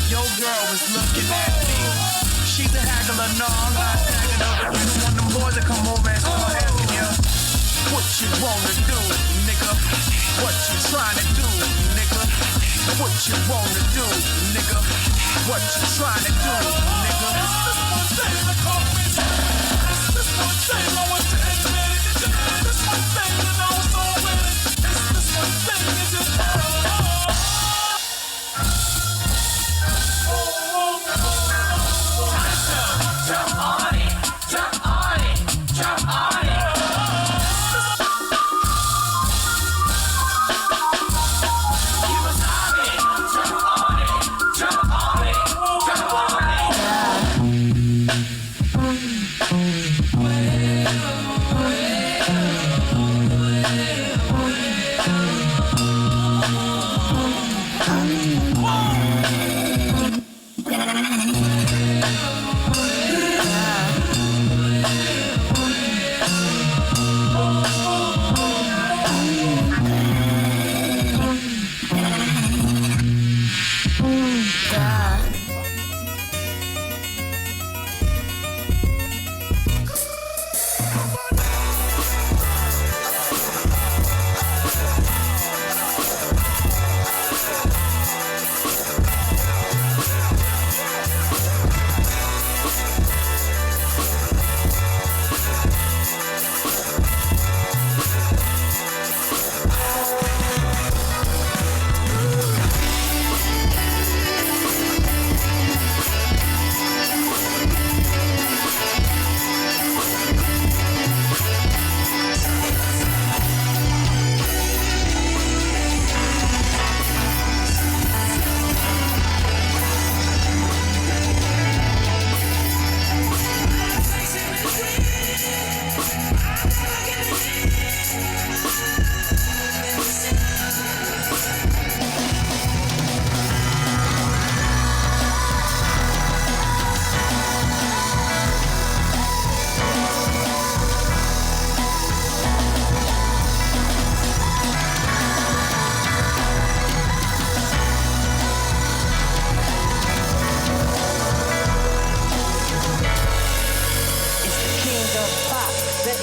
J: Your girl was looking at me. She's a haggler, no, I'm not tagging her. But you want them boys to come over and start asking you what you wanna do, nigga. What you trying to do, nigga. What you wanna do, nigga. What you trying to do, nigga. This one thing that caught me. This one thing I want to admit it. This one thing that I was so with it. This one thing is just jump on it, jump on it, jump on it. You was on it, jump on it, jump on it, jump on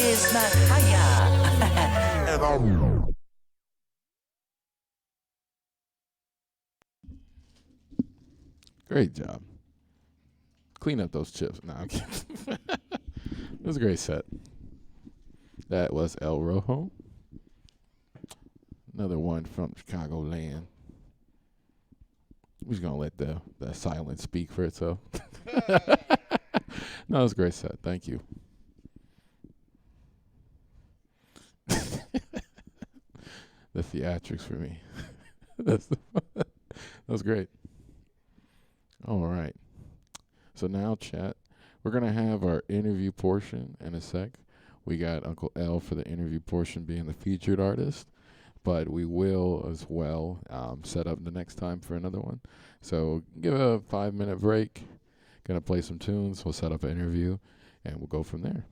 L: is not higher.
C: Great job. Clean up those chips. No, I'm kidding. It was a great set. That was El Rojo. Another one from Chicagoland. We're just going to let the silence speak for itself. No, it was a great set. Thank you. The theatrics for me. That was great. All right. So now, chat, we're going to have our interview portion in a sec. We got Uncle L for the interview portion being the featured artist, but we will as well set up the next time for another one. So give a 5-minute break. Going to play some tunes. We'll set up an interview, and we'll go from there.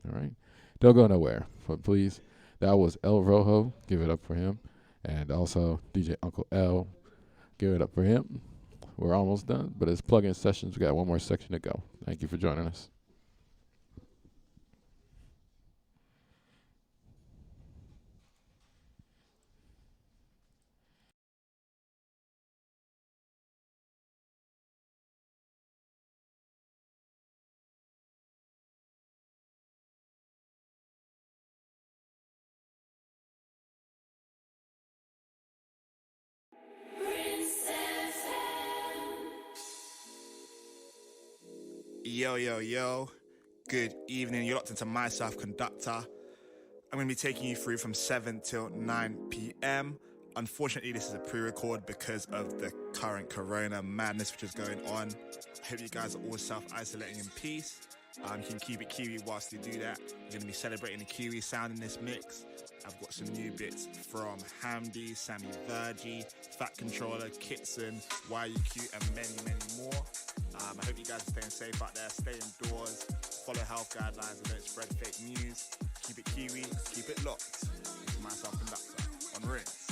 C: All right? Don't go nowhere, but please. That was El Rojo. Give it up for him. And also DJ Uncle L. Give it up for him. We're almost done, but it's plug-in sessions. We got one more section to go. Thank you for joining us.
V: Yo, yo, yo. Good evening. You're locked into myself, Conductor. I'm going to be taking you through from 7 till 9 p.m. Unfortunately, this is a pre-record because of the current corona madness which is going on. I hope you guys are all self-isolating in peace. You can keep it Kiwi whilst you do that. We're going to be celebrating the Kiwi sound in this mix. I've got some new bits from Hamdi, Sammy Virgie, Fat Controller, Kitson, YUQ, and many, many more. I hope you guys are staying safe out there, stay indoors, follow health guidelines, and don't spread fake news. Keep it Kiwi, keep it locked. Myself Conductor on Rinse.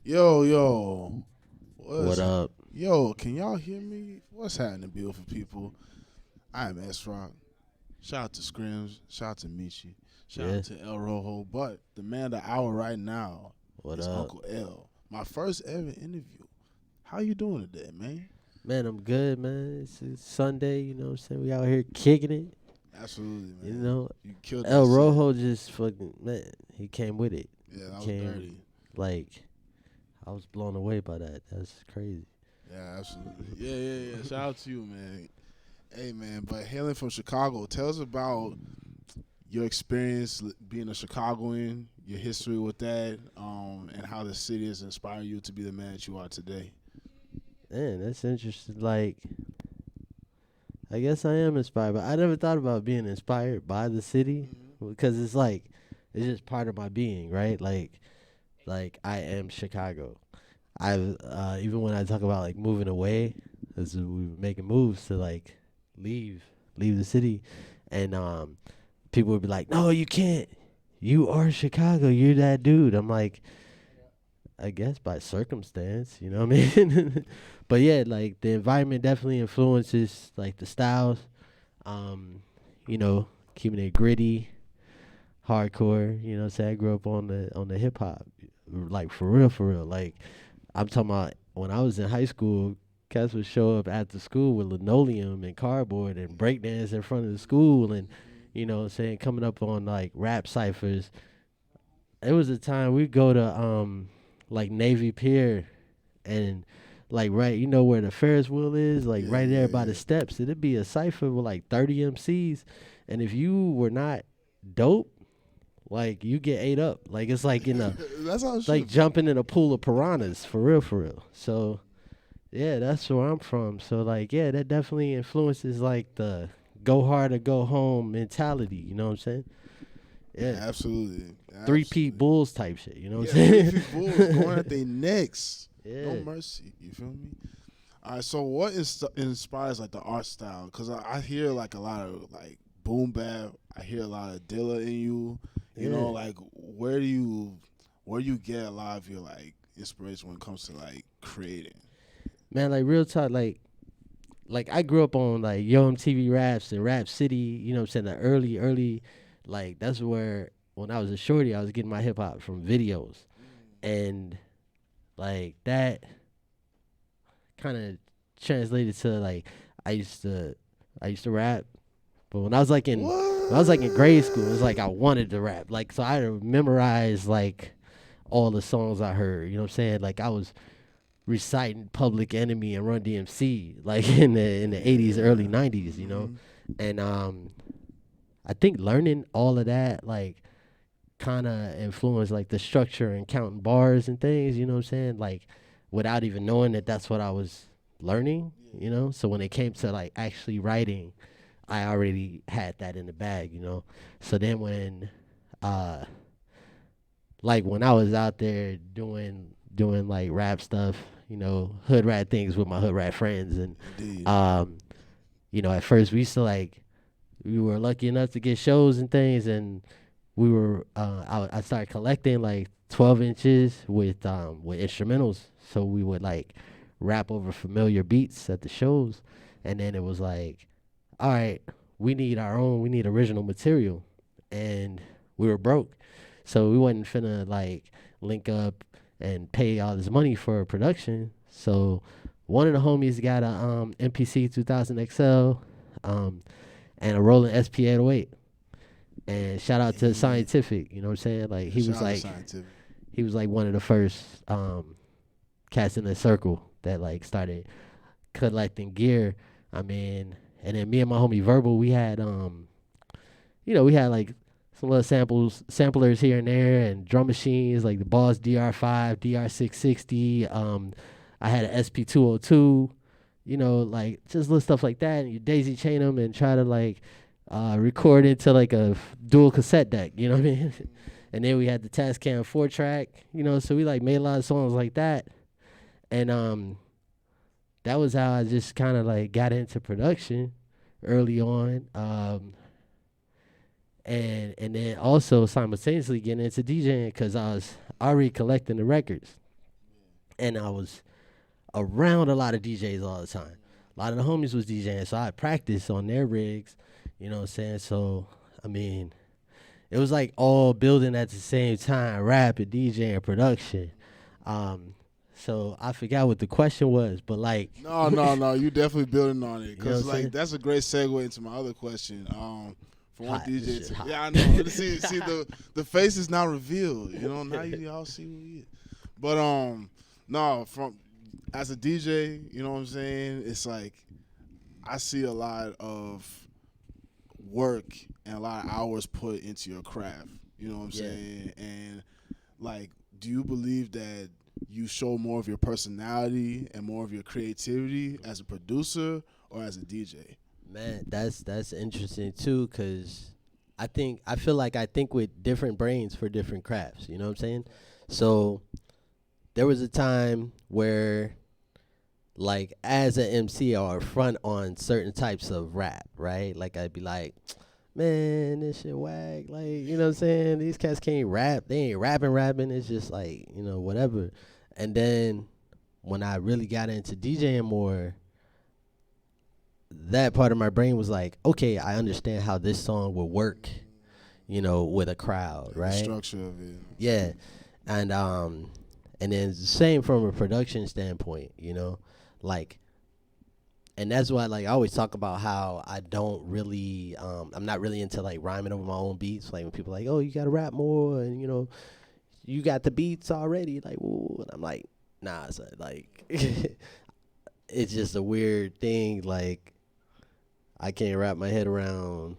A: Yo.
B: What up?
A: Yo, can y'all hear me? What's happening, beautiful people? I am S Rock. Shout out to Scrims. Shout out to Michi. Shout out to El Rojo. But the man of the hour right now is Uncle L. My first ever interview. How you doing today, man?
B: Man, I'm good, man. It's Sunday, you know what I'm saying? We out here kicking it.
A: Absolutely, man.
B: You know,
A: you killed
B: El
A: that
B: Rojo just fucking, man, he came with it.
A: Yeah, that was
B: came,
A: dirty.
B: Like, I was blown away by that. That's crazy.
A: Yeah, absolutely. Yeah. Shout out to you, man. Hey, man, but hailing from Chicago, tell us about your experience being a Chicagoan, your history with that, and how the city has inspired you to be the man that you are today.
B: Man, that's interesting. Like, I guess I am inspired, but I never thought about being inspired by the city because it's like, it's just part of my being, right? Like I am Chicago. I've even when I talk about like moving away, as we were making moves to like leave the city, and people would be like, "No, you can't. You are Chicago. You're that dude." I'm like, I guess by circumstance, you know what I mean? But yeah, like the environment definitely influences like the styles. You know, keeping it gritty, hardcore. You know what I'm saying? I grew up on the hip hop, like for real. Like I'm talking about when I was in high school, cats would show up after school with linoleum and cardboard and breakdance in front of the school, and you know what I'm saying, coming up on like rap ciphers. It was a time we'd go to like Navy Pier and like right, you know where the Ferris wheel is, like right there by the steps. It'd be a cipher with like 30 MCs, and if you were not dope, like you get ate up. Like it's like in a
A: That's
B: like jumping in a pool of piranhas, for real. So yeah, that's where I'm from. So like yeah, that definitely influences like the go hard or go home mentality, you know what I'm saying? Yeah,
A: absolutely.
B: 3-peat Bulls type shit, you know what I'm
A: Yeah,
B: saying?
A: 3-peat Bulls going at their necks.
B: Yeah.
A: No mercy. You feel me? All right, so what inspires like the art style? Because I hear like a lot of like boom bap. I hear a lot of Dilla in you. You know, like where do you get a lot of your like inspiration when it comes to like creating?
B: Man, like real talk, like I grew up on like Yo MTV Raps and Rap City, you know what I'm saying, the early, like that's where when I was a shorty, I was getting my hip hop from videos. And like that kind of translated to like I used to rap, but when I was like in grade school, it was like I wanted to rap. Like so I had to memorize like all the songs I heard, you know what I'm saying? Like I was reciting Public Enemy and Run DMC like in the 80s, early 90s, you know? And I think learning all of that like kind of influenced like the structure and counting bars and things, you know what I'm saying? Like without even knowing that that's what I was learning, you know? So when it came to like actually writing, I already had that in the bag, you know? So then when like when I was out there doing like rap stuff, you know, hood rat things with my hood rat friends, and you know, at first we were lucky enough to get shows and things, and we were I started collecting like 12 inches with instrumentals, so we would like rap over familiar beats at the shows, and then it was like, all right, we need original material, and we were broke, so we wasn't finna like link up and pay all this money for a production. So one of the homies got a MPC 2000 XL and a Roland SP 808. And shout out to Scientific, you know what I'm saying? Like he was like one of the first cats in the circle that like started collecting gear. I mean, and then me and my homie Verbal, we had you know, we had like some little samplers here and there, and drum machines like the Boss DR5, DR660. I had an SP202, you know, like just little stuff like that. And you daisy chain them and try to like record into like a dual cassette deck, you know what I mean? And then we had the Tascam 4-track, you know, so we like made a lot of songs like that. And that was how I just kind of like got into production early on. And then also simultaneously getting into DJing because I was already collecting the records. and I was around a lot of DJs all the time. A lot of the homies was DJing, so I practiced on their rigs. You know what I'm saying? So I mean, it was like all building at the same time, rap and DJ and production. So I forgot what the question was, but like
A: No, you definitely building on it
B: You know
A: because
B: what I'm saying?
A: that's a great segue into my other question. For one
B: Hot, this
A: DJ,
B: shit hot.
A: yeah, I know. see the face is now revealed. You know, now you all see who he is. But no, from as a DJ, you know what I'm saying? It's like I see a lot of work and a lot of hours put into your craft. You know what I'm saying? And like, do you believe that you show more of your personality and more of your creativity as a producer or as a DJ?
B: Man, that's interesting too, cause I feel like I think with different brains for different crafts. You know what I'm saying? So there was a time where, like, as an MC or front on certain types of rap, right? Like I'd be like, man, this shit whack. Like, you know what I'm saying? These cats can't rap. They ain't rapping. It's just like, you know, whatever. And then when I really got into DJing more, that part of my brain was like, okay, I understand how this song will work, you know, with a crowd, right?
A: The structure of it.
B: Yeah. And then the same from a production standpoint, you know, like, and that's why, like, I always talk about how I don't really, I'm not really into like rhyming over my own beats. Like when people are like, oh, you gotta rap more, and you know, you got the beats already, like, woo. And I'm like, nah, son, like, it's just a weird thing. Like, I can't wrap my head around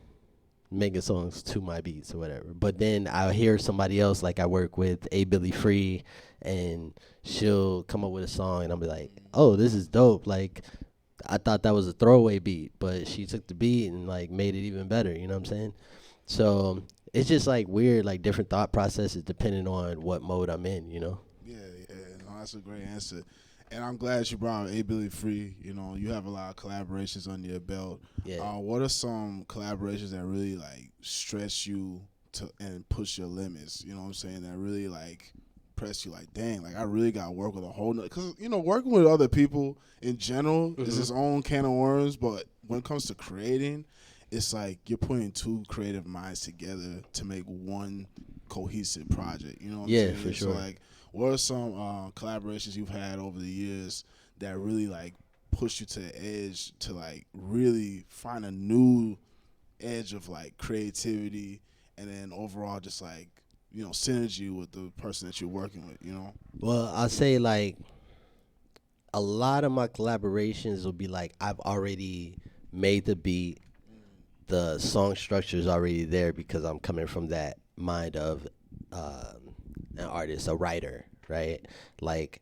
B: making songs to my beats or whatever. But then I'll hear somebody else, like I work with A Billy Free, and she'll come up with a song, and I'll be like, oh, this is dope. Like, I thought that was a throwaway beat, but she took the beat and like made it even better. You know what I'm saying? So it's just like weird, like different thought processes depending on what mode I'm in. You know?
A: Yeah. No, that's a great answer. And I'm glad you brought A Billy Free. You know, you have a lot of collaborations under your belt.
B: Yeah.
A: What are some collaborations that really like stretch you to and push your limits? You know what I'm saying? That really like press you like, dang, like I really got to work with a whole nother. Because, you know, working with other people in general is its own can of worms. But when it comes to creating, it's like you're putting two creative minds together to make one cohesive project. You know what I'm saying?
B: For sure.
A: So, like, what are some collaborations you've had over the years that really like push you to the edge to like really find a new edge of like creativity, and then overall just like, you know, synergy with the person that you're working with, you know?
B: Well, I'll say like a lot of my collaborations will be like I've already made the beat, the song structure is already there because I'm coming from that mind of an artist, a writer, right? Like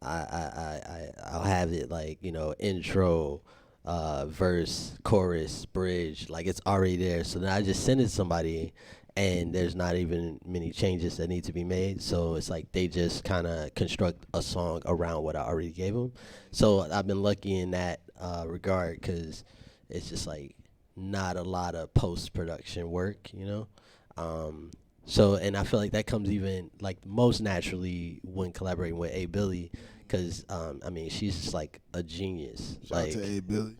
B: I'll have it like, you know, intro, verse, chorus, bridge, like it's already there. So then I just send it to somebody, and there's not even many changes that need to be made. So it's like they just kind of construct a song around what I already gave them. So I've been lucky in that regard, because it's just like not a lot of post-production work, you know? So, and I feel like that comes even like most naturally when collaborating with A Billy, because I mean, she's just like a genius.
A: Shout out to A Billy.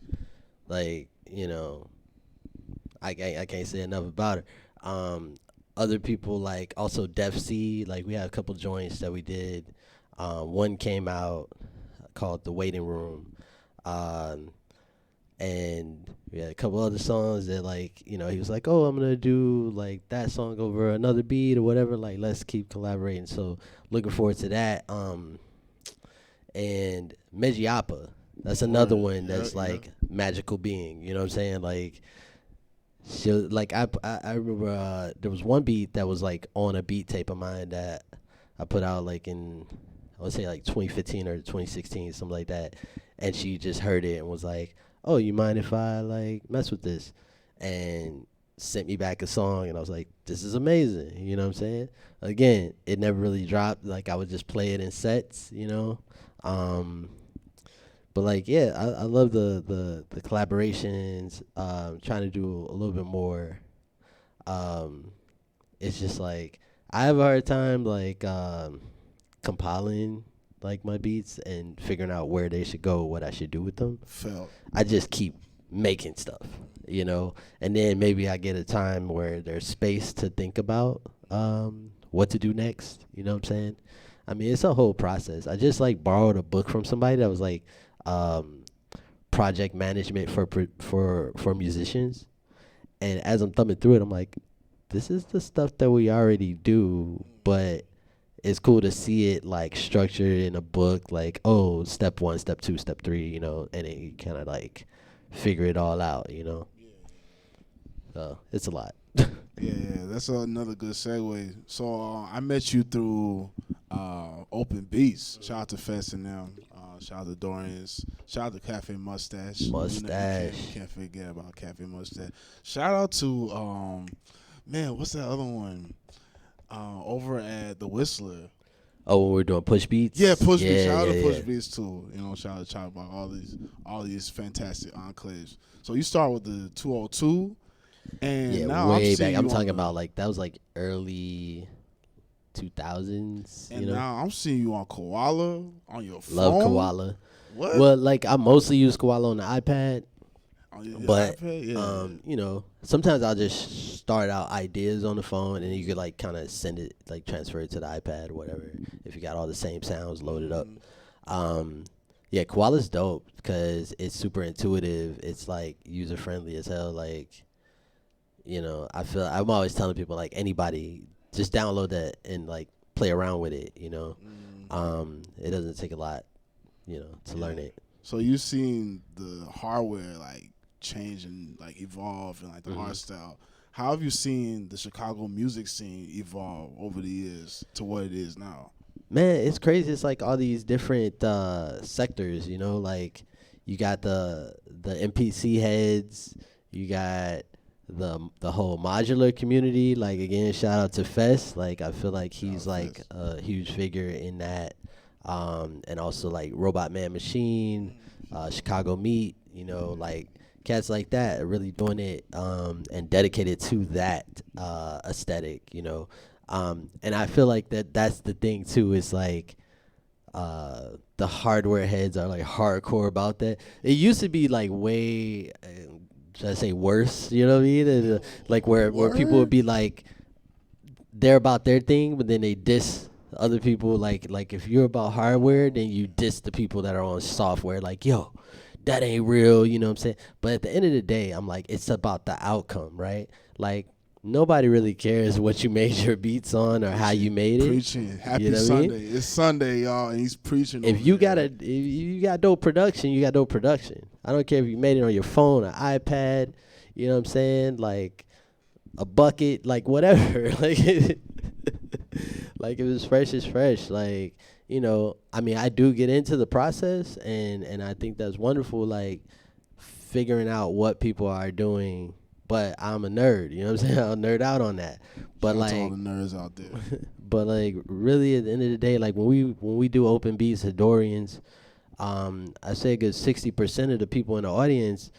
B: Like, you know, I can't say enough about her. Other people, like also Def C, like we had a couple joints that we did. One came out called The Waiting Room. And we had a couple other songs that, like, you know, he was like, oh, I'm going to do, like, that song over another beat or whatever. Like, let's keep collaborating. So, looking forward to that. And Mejiapa, that's another one that's, like, magical being. You know what I'm saying? Like, she'll, like, I remember there was one beat that was, like, on a beat tape of mine that I put out, like, in, I would say, like, 2015 or 2016, something like that. And she just heard it and was like, oh, you mind if I, like, mess with this? And sent me back a song, and I was like, this is amazing, you know what I'm saying? Again, it never really dropped. Like, I would just play it in sets, you know? But, like, yeah, I love the collaborations, trying to do a little bit more. It's just, like, I have a hard time, like, compiling like my beats and figuring out where they should go, what I should do with them.
A: Felt.
B: I just keep making stuff, you know, and then maybe I get a time where there's space to think about what to do next. You know what I'm saying? I mean, it's a whole process. I just like borrowed a book from somebody that was like project management for musicians, and as I'm thumbing through it, I'm like, this is the stuff that we already do, but it's cool to see it like structured in a book, like, oh, step 1, step 2, step 3, you know, and then you kind of like figure it all out, you know. So it's a lot.
A: Yeah, that's another good segue. So I met you through Open Beats. Shout out to Fest and them. Shout out to Dorian's. Shout out to Cafe Mustache. Can't forget about Cafe Mustache. Shout out to man, what's that other one? Over at the Whistler.
B: Oh, when we're doing Push Beats?
A: Yeah, Push Beats. Shout out to Push Beats too. You know, shout out to Chop about all these fantastic enclaves. So you start with the 202, and now
B: way back. I'm talking about like that was like early 2000s.
A: And
B: you know?
A: now I'm seeing you on Koala on your phone.
B: Love Koala.
A: What?
B: Well, like I mostly use Koala on the iPad. But
A: iPad?
B: you know, sometimes I'll just start out ideas on the phone, and you could like kind of send it, like transfer it to the iPad, or whatever. If you got all the same sounds loaded up, yeah, Koala's dope because it's super intuitive. It's like user friendly as hell. Like, you know, I'm always telling people like anybody just download that and like play around with it. You know, it doesn't take a lot, you know, to learn it.
A: So you've seen the hardware like change and like evolve and like the art style. How have you seen the Chicago music scene evolve over the years to what it is now?
B: Man, it's crazy. It's like all these different sectors, you know, like you got the MPC heads, you got the whole modular community. Like again, shout out to Fest. Like I feel like he's like a huge figure in that. And also like Robot Man Machine, Chicago Meat, you know, like cats like that are really doing it and dedicated to that aesthetic, you know. And I feel like that's the thing too, is like the hardware heads are like hardcore about that. It used to be like way should I say worse, you know what I mean? Like where people would be like they're about their thing, but then they diss other people. Like if you're about hardware, then you diss the people that are on software, like, yo, that ain't real, you know what I'm saying? But at the end of the day, I'm like, it's about the outcome, right? Like nobody really cares what you made your beats on or how you made it.
A: Preaching. Happy
B: you know
A: Sunday.
B: I mean?
A: It's Sunday, y'all, and he's preaching.
B: If you got dope production, you got dope production. I don't care if you made it on your phone, an iPad, you know what I'm saying? Like a bucket, like whatever. Like like if it's fresh, it's fresh. Like, you know, I mean, I do get into the process, and I think that's wonderful, like figuring out what people are doing. But I'm a nerd, you know what I'm saying? I'll nerd out on that. But
A: Shout out
B: like
A: to all the nerds out there.
B: But like really at the end of the day, like when we do Open Beats Hedorians, I say a good 60% of the people in the audience,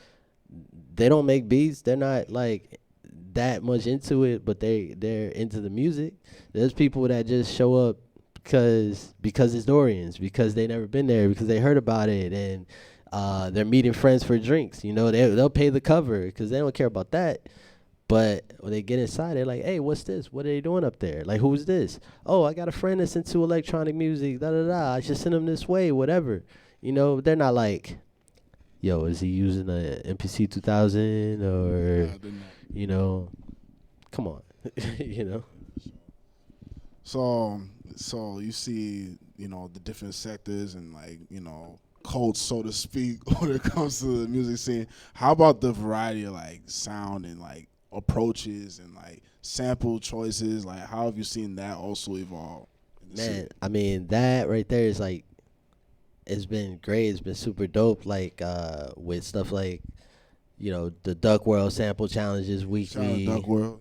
B: they don't make beats. They're not like that much into it, but they're into the music. There's people that just show up because it's Dorians, because they never been there, because they heard about it, and they're meeting friends for drinks. You know, they'll pay the cover because they don't care about that. But when they get inside, they're like, hey, what's this? What are they doing up there? Like, who's this? Oh, I got a friend that's into electronic music, da-da-da. I should send him this way, whatever. You know, they're not like, yo, is he using a MPC 2000 or, you know, come on, you know.
A: So you see, you know, the different sectors and like, you know, codes, so to speak, when it comes to the music scene. How about the variety of like sound and like approaches and like sample choices? Like, how have you seen that also evolve?
B: Man, I mean, that right there is like, it's been great. It's been super dope. Like with stuff like, you know, the Duck World sample challenges weekly.
A: Shout out Duck World.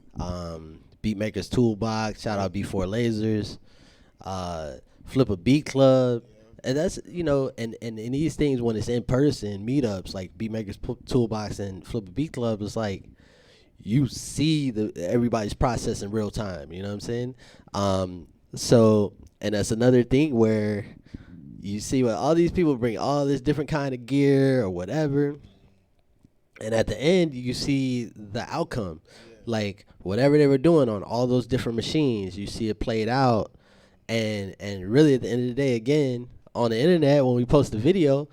B: Beatmakers Toolbox. Shout out B4 Lasers. Flip a Beat Club. And that's, you know, and these things when it's in person meetups like Beatmakers Toolbox and Flip a Beat Club, is like you see everybody's process in real time. You know what I'm saying? So, and that's another thing where you see what all these people bring, all this different kind of gear or whatever, and at the end you see the outcome, like whatever they were doing on all those different machines. You see it played out, and really at the end of the day, again on the internet when we post the video,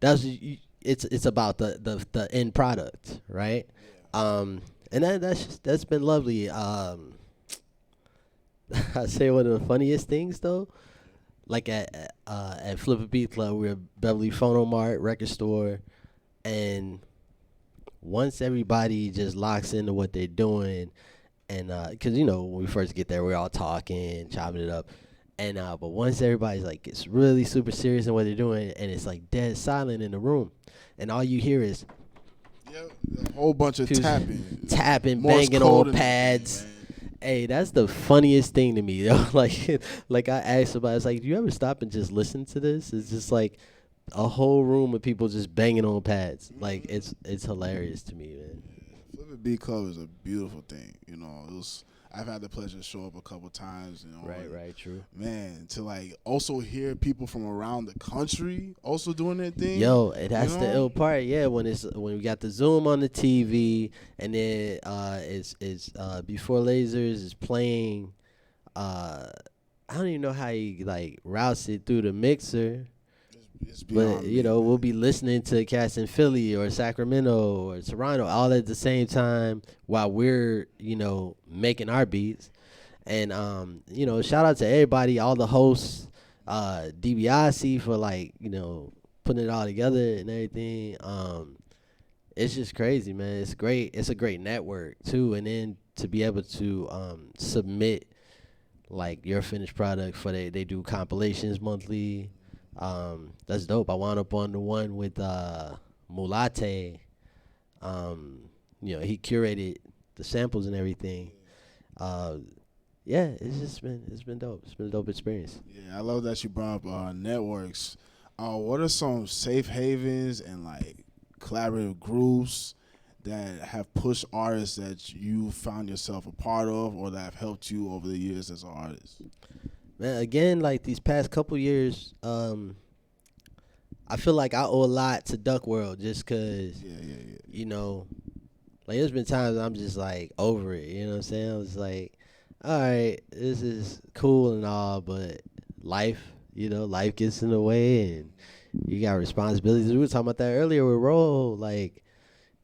B: it's about the end product, right? And that's been lovely. I say one of the funniest things though, like at Flip a Beat Club, we're at Beverly Phono Mart record store, and once everybody just locks into what they're doing, and because when we first get there, we're all talking, chopping it up, and but once everybody's like gets really super serious in what they're doing, and it's like dead silent in the room, and all you hear is
A: a whole bunch of tapping,
B: Morse banging
A: code
B: on pads. Hey, that's the funniest thing to me, yo. Like I asked somebody, I was like, do you ever stop and just listen to this? It's just like a whole room of people just banging on pads. Like it's hilarious to me, man.
A: Flip a Beat Club is a beautiful thing. I've had the pleasure to show up a couple times.
B: Right, true.
A: Man, to like also hear people from around the country also doing their thing.
B: Yo, that's the ill part. Yeah, when we got the Zoom on the TV, and then it's Before Lasers is playing. I don't even know how he like routes it through the mixer. But we'll be listening to cats in Philly or Sacramento or Toronto all at the same time while we're making our beats. And shout out to everybody, all the hosts, DiBiase for like putting it all together and everything. It's just crazy, man. It's great. It's a great network too. And then to be able to submit like your finished product for they do compilations monthly. That's dope. I wound up on the one with Mulate. He curated the samples and everything. It's been dope. It's been a dope experience.
A: Yeah, I love that you brought up networks. What are some safe havens and like collaborative groups that have pushed artists that you found yourself a part of or that have helped you over the years as an artist?
B: Man, again, like these past couple years, I feel like I owe a lot to Duck World just because, like there's been times I'm just like over it, you know what I'm saying? I was like, all right, this is cool and all, but life gets in the way and you got responsibilities. We were talking about that earlier with Ro, like,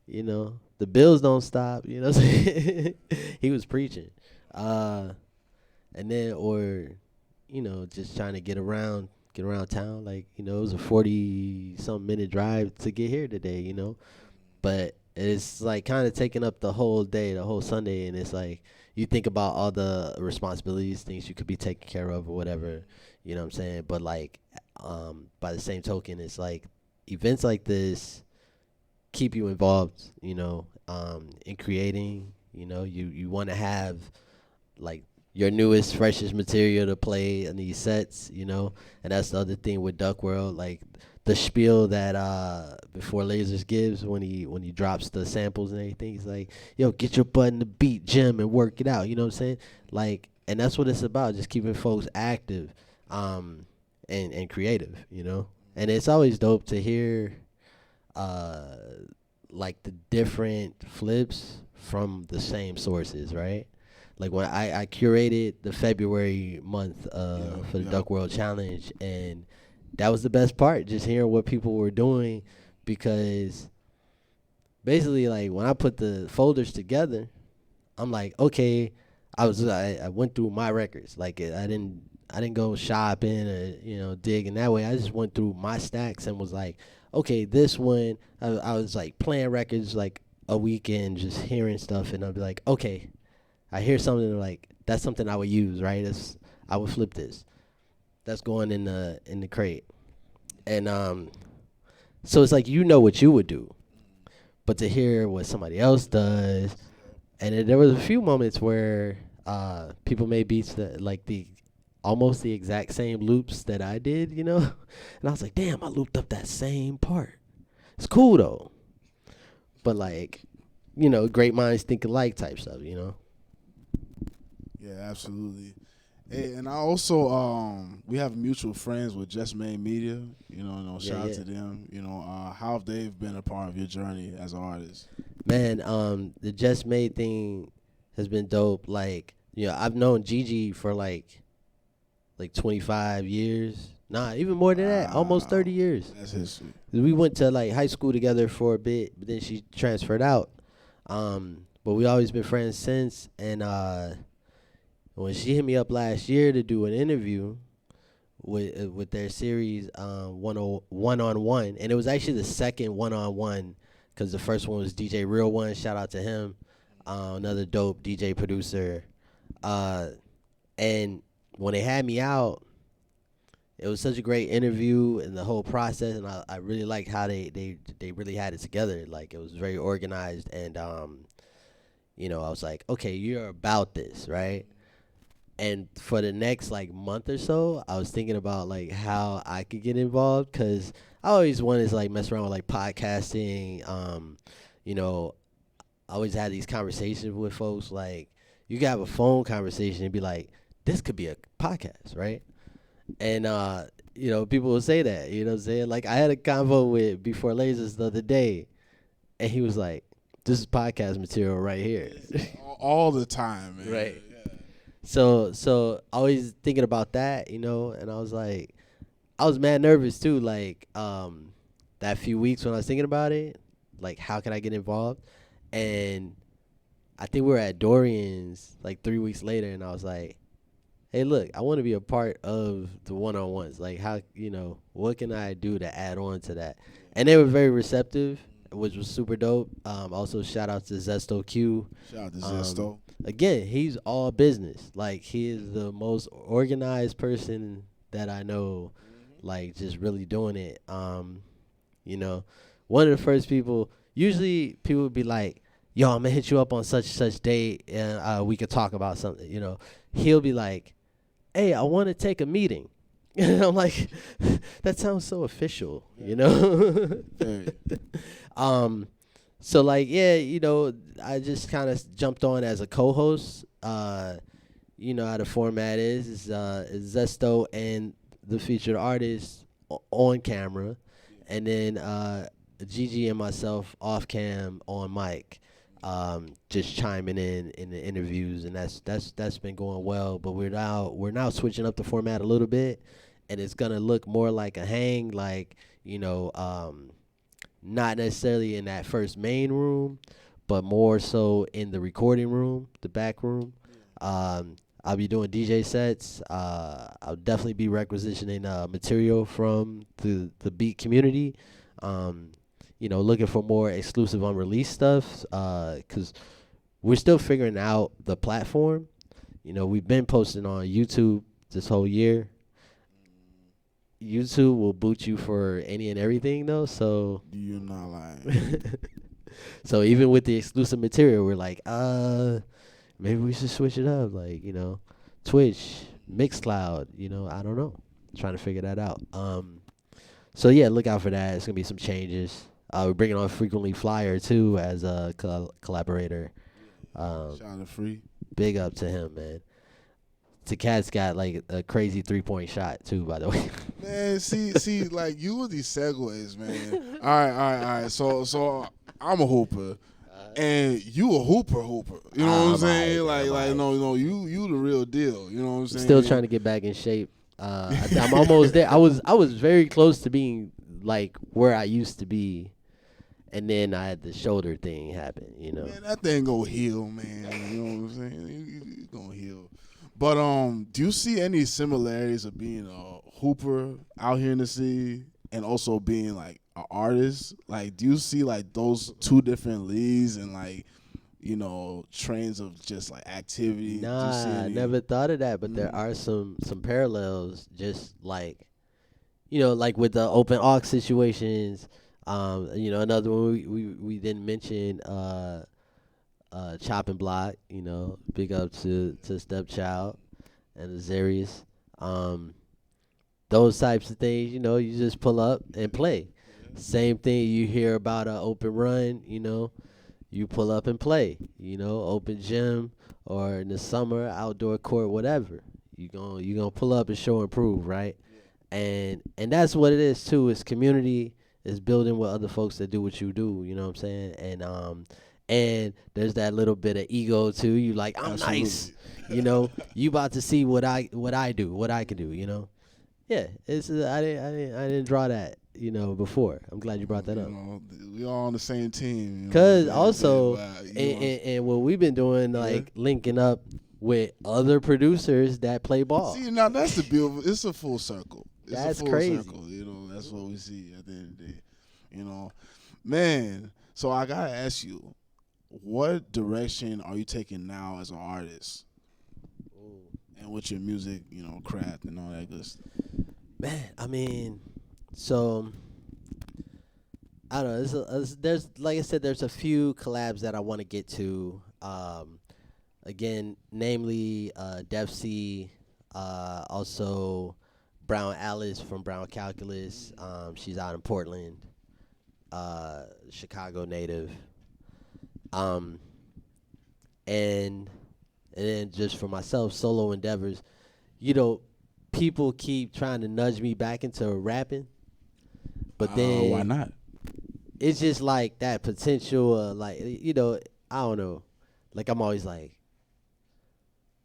B: the bills don't stop, you know what I'm saying? He was preaching. And then, just trying to get around town. Like, it was a 40-something minute drive to get here today, But it's like kind of taking up the whole day, the whole Sunday. And it's like you think about all the responsibilities, things you could be taking care of or whatever, you know what I'm saying? But like, by the same token, it's like events like this keep you involved, in creating, you want to have like your newest, freshest material to play in these sets, and that's the other thing with Duck World, like the spiel that Before Lasers gives when he drops the samples and everything. He's like, yo, get your butt in the beat, gym, and work it out. You know what I'm saying? Like, and that's what it's about, just keeping folks active, and creative. And it's always dope to hear, like the different flips from the same sources, right? Like when I curated the February month for the Duck World Challenge, and that was the best part, just hearing what people were doing, because basically like when I put the folders together, I'm like, okay, I went through my records. Like I didn't go shopping or dig in that way. I just went through my stacks and was like, okay, this one I was like playing records like a weekend, just hearing stuff, and I'd be like, okay, I hear something like that's something I would use, right? I would flip this. That's going in the crate. And so it's like what you would do. But to hear what somebody else does, and there was a few moments where people made beats that like almost the exact same loops that I did, And I was like, damn, I looped up that same part. It's cool though. But like, great minds think alike type stuff,
A: Yeah, absolutely. Hey, and I also we have mutual friends with Just Made Media. Shout out
B: Yeah.
A: to them. How have they been a part of your journey as an artist?
B: Man, the Just Made thing has been dope. Like, I've known Gigi for like 25 years. Nah, even more than that. Almost 30 years.
A: That's history.
B: We went to like high school together for a bit, but then she transferred out. But we always been friends since. And when she hit me up last year to do an interview with their series one on one, and it was actually the second one because the first one was DJ Real One. Shout out to him, another dope DJ producer. And when they had me out, it was such a great interview and the whole process, and I really liked how they really had it together. Like, it was very organized, and I was like, okay, you're about this, right? And for the next like month or so, I was thinking about like how I could get involved, because I always wanted to like mess around with like podcasting. I always had these conversations with folks, like you could have a phone conversation and be like, this could be a podcast, right? And people will say that, you know what I'm saying? Like, I had a convo with Before Lasers the other day, and he was like, this is podcast material right here.
A: All the time, man.
B: Right. So always thinking about that, and I was like, I was mad nervous too, like that few weeks when I was thinking about it, like how can I get involved? And I think we were at Dorian's like 3 weeks later, and I was like, hey, look, I want to be a part of the one-on-ones. Like, how, what can I do to add on to that? And they were very receptive, which was super dope. Also, shout out to Zesto Q.
A: Shout out to Zesto.
B: Again, he's all business. Like, he is the most organized person that I know, like, just really doing it. One of the first people, usually people would be like, yo, I'm going to hit you up on such and such date, and we could talk about something, He'll be like, hey, I want to take a meeting. And I'm like, that sounds so official, So, like, yeah, I just kind of jumped on as a co-host. How the format is Zesto and the featured artist on camera, and then Gigi and myself off cam on mic, just chiming in the interviews, and that's been going well. But we're now switching up the format a little bit, and it's gonna look more like a hang, like not necessarily in that first main room, but more so in the recording room, the back room. I'll be doing DJ sets. I'll definitely be requisitioning material from the beat community. Looking for more exclusive unreleased stuff, because we're still figuring out the platform. We've been posting on YouTube this whole year. YouTube will boot you for any and everything, though, so...
A: You're not lying.
B: So even with the exclusive material, we're like, maybe we should switch it up, like, Twitch, Mixcloud, I don't know. Trying to figure that out. So, yeah, look out for that. It's going to be some changes. We're bringing on Frequently Flyer, too, as a collaborator.
A: Shout out to Free.
B: Big up to him, man. Cat's got, like, a crazy three-point shot, too, by the way.
A: Man, see, like, you with these segues, man. All right. So I'm a hooper. And you a hooper. You know what I'm saying? No, you the real deal. You know what I'm saying?
B: Still trying to get back in shape. I'm almost there. I was very close to being like where I used to be, and then I had the shoulder thing happen.
A: Man, that thing gonna heal, man. You know what I'm saying? You gonna heal. But do you see any similarities of being a hooper out here in the city and also being like an artist? Like, do you see like those two different leagues and like, trains of just like activity?
B: Nah, I never thought of that, but there are some parallels, just like, like with the open aux situations. Another one we didn't mention, Chopping Block, big up to Stepchild and Azarius. Those types of things, you just pull up and play. Same thing you hear about an open run, you pull up and play, open gym, or in the summer, outdoor court, whatever, you gonna pull up and show and prove, right? And that's what it is too. It's community. It's building with other folks that do what you do. You know what I'm saying? And there's that little bit of ego too. You like, I'm
A: Absolutely.
B: nice. You know, you about to see what I do, what I can do. You know, yeah. It's I didn't draw that. You know, before. I'm glad you brought that up.
A: know, we all on the same team. You know,
B: Cause
A: man,
B: also,
A: man, wow,
B: and what we've been doing, like linking up with other producers that play ball.
A: See, now that's the beautiful. It's a full circle. It's
B: That's
A: a full
B: crazy.
A: circle. You know, that's what we see at the end of the day. You know, man. So I gotta ask you, what direction are you taking now as an artist, and with your music, you know, craft and all that good stuff?
B: Man, I mean, so I don't know. There's like I said, there's a few collabs that I want to get to. Again, namely Def C, also Brown Alice from Brown Calculus. She's out in Portland, Chicago native. And then just for myself, solo endeavors. You know, people keep trying to nudge me back into rapping, but then
A: why not?
B: It's just like that potential, like, you know, I don't know. Like, I'm always like,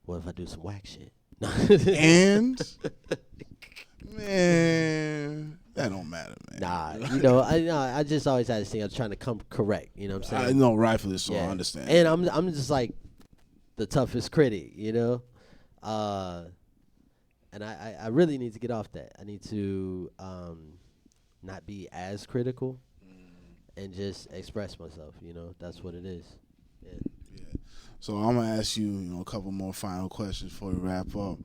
B: what if I do some whack shit?
A: And man, that don't matter, man.
B: Nah, you know, I just always had this thing. I'm trying to come correct. You know what I'm saying?
A: I know, rightfully so. I understand.
B: And I'm just like the toughest critic, you know. And I really need to get off that. I need to not be as critical and just express myself. You know, that's what it is. Yeah.
A: So I'm gonna ask you, you know, a couple more final questions before we wrap up.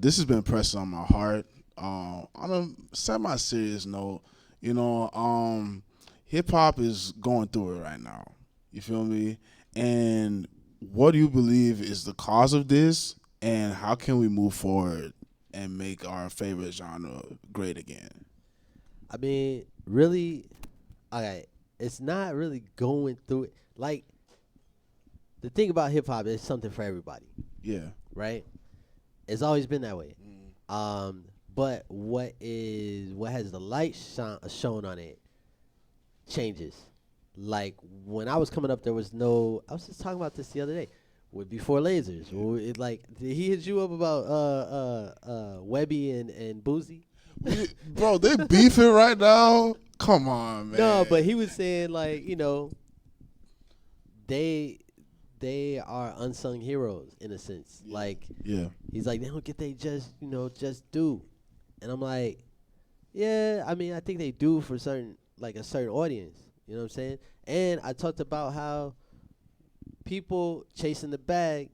A: This has been pressing on my heart. On a semi-serious note, you know, hip hop is going through it right now. You feel me? And what do you believe is the cause of this? And how can we move forward and make our favorite genre great again?
B: I mean, really, okay, it's not really going through it. Like, the thing about hip hop is something for everybody.
A: Yeah.
B: Right? It's always been that way. But what has the light shown on it changes. Like, when I was coming up, there was no. I was just talking about this the other day with Before Lasers. It, like, did he hit you up about Webby and Boozy?
A: Bro, they beefing right now. Come on, man.
B: No, but he was saying, like, you know, they are unsung heroes in a sense. Yeah. Like,
A: yeah,
B: he's like, they don't get they just do. And I'm like, yeah, I mean, I think they do for a certain audience. You know what I'm saying? And I talked about how people chasing the bag,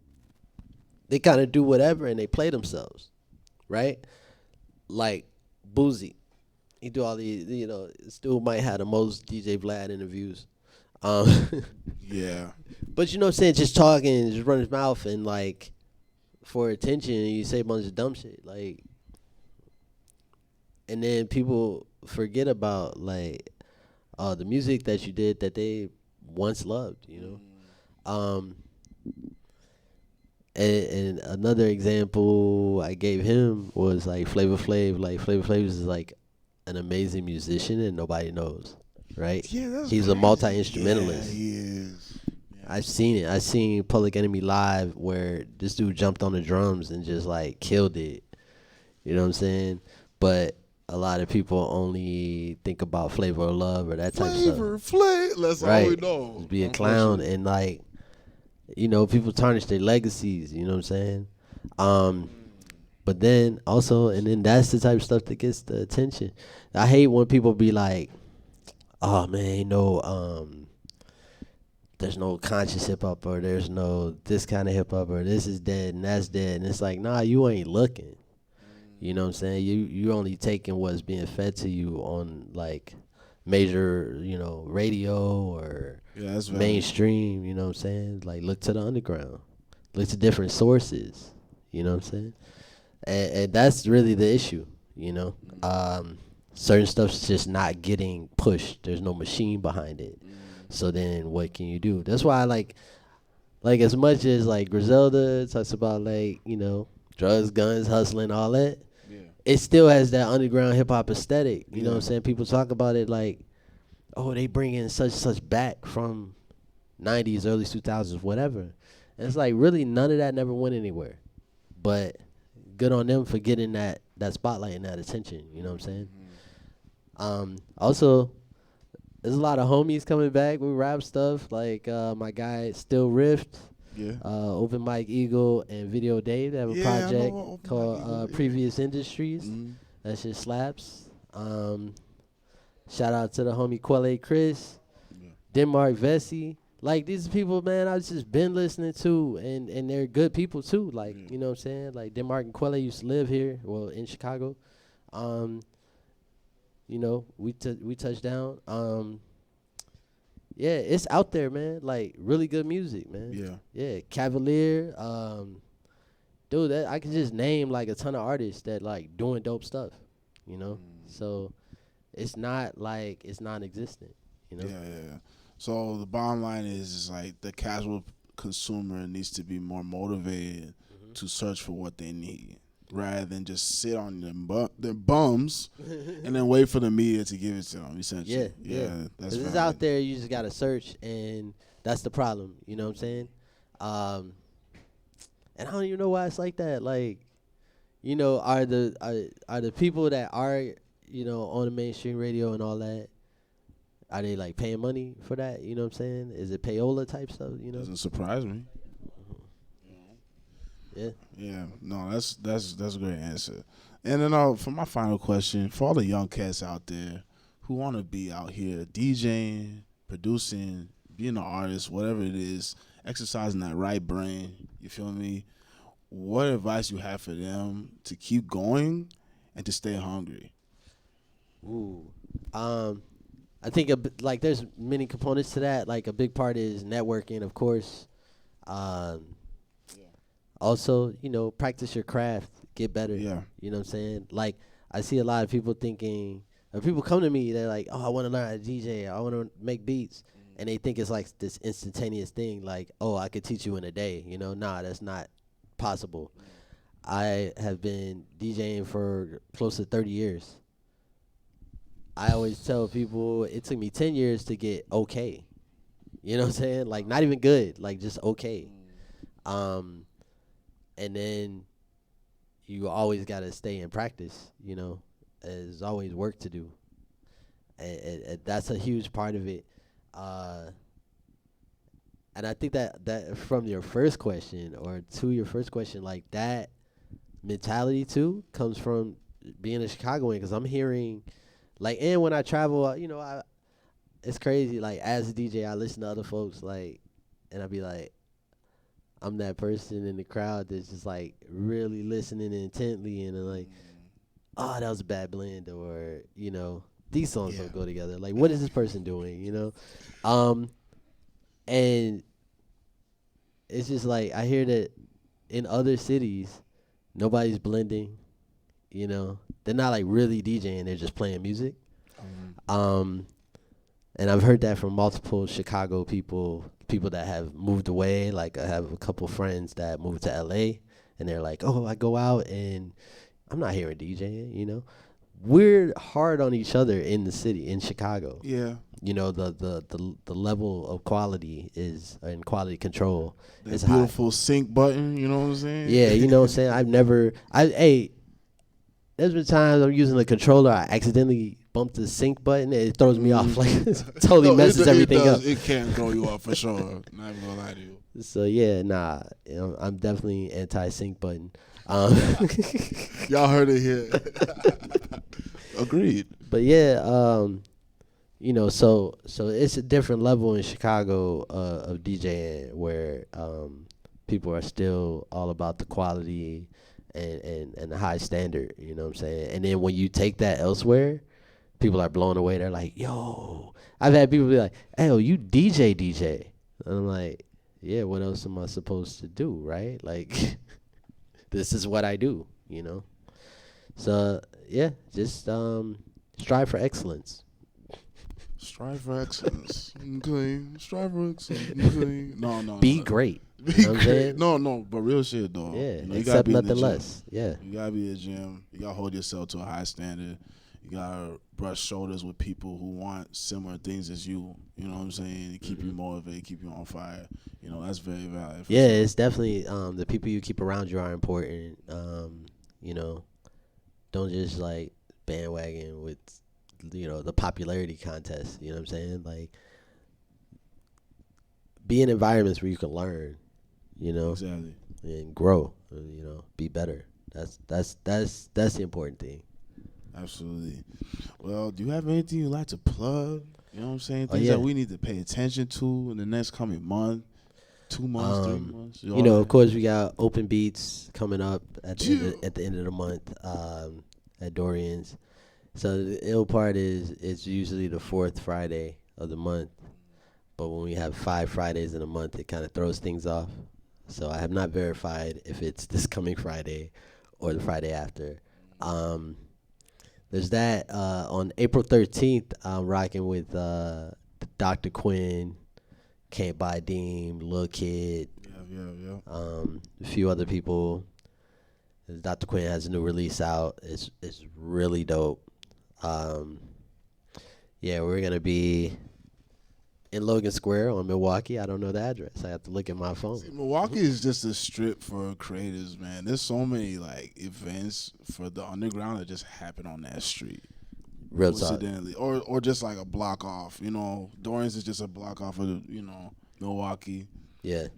B: they kind of do whatever and they play themselves, right? Like Boozy, he do all these, you know, this dude might have the most DJ Vlad interviews.
A: Yeah.
B: But you know what I'm saying? Just talking, just run his mouth and, like, for attention, and you say a bunch of dumb shit. Like, and then people forget about, like, the music that you did that they once loved, you know? And another example I gave him was, like, Flavor Flav. Like, Flavor Flav is, like, an amazing musician and nobody knows, right?
A: Yeah, that's
B: He's
A: crazy.
B: a multi-instrumentalist.
A: Yeah, he is. Yeah.
B: I've seen it. I seen Public Enemy live where this dude jumped on the drums and just, like, killed it. You know what I'm saying? But a lot of people only think about Flavor of Love or that type of stuff.
A: Flavor Flav, that's all we know.
B: Just be a clown and, like, you know, people tarnish their legacies. You know what I'm saying? But then also, and then that's the type of stuff that gets the attention. I hate when people be like, "Oh man, ain't no there's no conscious hip hop, or there's no this kind of hip hop, or this is dead and that's dead." And it's like, nah, you ain't looking. You know what I'm saying? You only taking what's being fed to you on, like, major, you know, radio or mainstream. You know what I'm saying? Like, look to the underground, look to different sources. You know what I'm saying? And that's really the issue. You know, certain stuff's just not getting pushed. There's no machine behind it. So then what can you do? That's why I like as much as, like, Griselda talks about, like, you know, drugs, guns, hustling, all that. Yeah. It still has that underground hip hop aesthetic. You know what I'm saying? People talk about it like, oh, they bring in such back from 90s, early 2000s, whatever. And it's like, really, none of that never went anywhere. But good on them for getting that spotlight and that attention. You know what I'm saying? Also, there's a lot of homies coming back with rap stuff. Like my guy, Still Rift. Yeah. Open Mike Eagle and Video Dave have a project called Previous Industries. Mm-hmm. That shit slaps. Shout out to the homie Quelle Chris, Denmark Vesey. Like, these people, man, I've just been listening to, and they're good people too. Like, you know what I'm saying? Like, Denmark and Quelle used to live here, well, in Chicago. You know, we touched down. Yeah, it's out there, man. Like, really good music, man. Yeah. Yeah, Cavalier. Dude, I can just name, like, a ton of artists that, like, doing dope stuff, you know? So it's not like it's non-existent, you know?
A: Yeah. So the bottom line is like the casual consumer needs to be more motivated to search for what they need, rather than just sit on their bums and then wait for the media to give it to them, essentially. Yeah. That's
B: it's out there. You just got to search, and that's the problem. You know what I'm saying? And I don't even know why it's like that. Like, you know, are the people that are, you know, on the mainstream radio and all that, are they, like, paying money for that? You know what I'm saying? Is it payola type stuff, you know?
A: Doesn't surprise me.
B: Yeah.
A: Yeah. No, that's a great answer. And then for my final question, for all the young cats out there who want to be out here DJing, producing, being an artist, whatever it is, exercising that right brain, you feel me? What advice you have for them to keep going and to stay hungry?
B: Ooh. I think like there's many components to that. Like, a big part is networking, of course. Also, you know, practice your craft, get better. Yeah. You know what I'm saying? Like, I see a lot of people thinking, or people come to me, they're like, oh, I want to learn how to DJ, I want to make beats. And they think it's like this instantaneous thing, like, oh, I could teach you in a day. You know, nah, that's not possible. I have been DJing for close to 30 years. I always tell people it took me 10 years to get okay. You know what I'm saying? Like, not even good, like just okay. And then you always got to stay in practice, you know. There's always work to do. And that's a huge part of it. And I think that from your first question, or to your first question, like, that mentality too comes from being a Chicagoan, because I'm hearing, like, and when I travel, you know, it's crazy. Like, as a DJ, I listen to other folks, like, and I be like, I'm that person in the crowd that's just, like, really listening intently, and then, like, oh, that was a bad blend, or, you know, these songs don't go together. Like, what is this person doing, you know? And it's just like, I hear that in other cities, nobody's blending, you know? They're not, like, really DJing, they're just playing music. And I've heard that from multiple Chicago people that have moved away. Like, I have a couple friends that moved to LA, and they're like, oh, I go out and I'm not hearing DJing, you know? We're hard on each other in the city, in Chicago.
A: Yeah.
B: You know, the level of quality is, and quality control is
A: high. Beautiful sync button, you know what I'm saying?
B: Yeah, you know what I'm saying? There's been times I'm using the controller, I accidentally bump the sync button, it throws me off. Like, it totally messes everything up.
A: It can throw you off for sure. Not even gonna lie to you.
B: So yeah, nah, you know, I'm definitely anti-sync button.
A: Y'all heard it here. Agreed.
B: But yeah, you know, so it's a different level in Chicago of DJing, where people are still all about the quality and the high standard, you know what I'm saying? And then when you take that elsewhere, people are blown away. They're like, yo, I've had people be like, hey, you DJ. And I'm like, yeah, what else am I supposed to do, right? Like, this is what I do, you know? So, yeah, just strive for excellence.
A: Strive for excellence. Okay. Strive for excellence. Okay. No.
B: Be great.
A: Be
B: You know what I'm
A: great.
B: saying?
A: No, but real shit, though.
B: Yeah,
A: You know, you gotta
B: accept
A: be in the
B: nothing
A: gym.
B: less. Yeah.
A: You gotta be in the gym. You gotta hold yourself to a high standard. You gotta brush shoulders with people who want similar things as you. You know what I'm saying? To keep you motivated, keep you on fire. You know, that's very valid. for
B: Yeah,
A: sure.
B: it's definitely the people you keep around you are important. You know, don't just like bandwagon with the popularity contest. You know what I'm saying? Like, be in environments where you can learn. You know,
A: Exactly.
B: and grow. Be better. That's the important thing.
A: Absolutely. Well, do you have anything you'd like to plug? You know what I'm saying? Things
B: yeah.
A: that we need to pay attention to in the next coming month, 2 months, 3 months. All
B: Of
A: that?
B: course, we got open beats coming up at the end of the month at Dorian's. So the ill part is it's usually the 4th Friday of the month, but when we have 5 Fridays in a month, it kind of throws things off. So I have not verified if it's this coming Friday or the Friday after. There's that. On April 13th, I'm rocking with Dr. Quinn, Can't Buy Deem, Lil Kid,
A: Yeah.
B: a few other people. Dr. Quinn has a new release out. It's really dope. Yeah, we're gonna be in Logan Square on Milwaukee. I don't know the address. I have to look at my phone.
A: See, Milwaukee is just a strip for creators, man. There's so many like events for the underground that just happen on that street.
B: Real talk.
A: Coincidentally. Or just like a block off. Dorian's is just a block off of Milwaukee.
B: Yeah.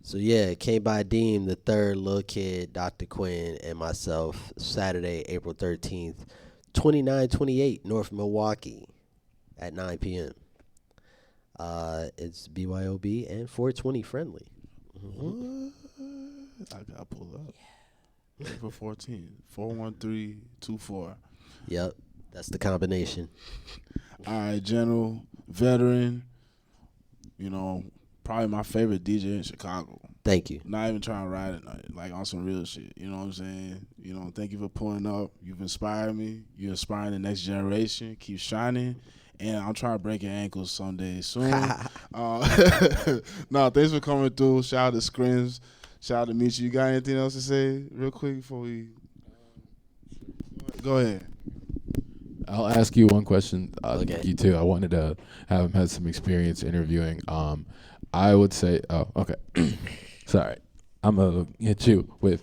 B: So yeah, Can't Buy Deem, the third, Lil Kid, Dr. Quinn, and myself, Saturday, April 13th, 2928 North Milwaukee at 9 p.m. It's BYOB and 420 friendly.
A: What? I gotta pull up. Yeah. April 14th, 41324.
B: Yep, that's the combination.
A: All right, General, veteran, probably my favorite DJ in Chicago.
B: Thank you.
A: Not even trying to ride it, like on some real shit. You know what I'm saying? Thank you for pulling up. You've inspired me. You're inspiring the next generation. Keep shining. And I'm trying to break your ankles someday soon. No, thanks for coming through. Shout out to Scrims. Shout out to Michi. You got anything else to say real quick before we go ahead?
C: I'll ask you one question.
B: Okay.
C: You too. I wanted to have him had some experience interviewing. I would say, okay. Sorry. I'm going to hit you with.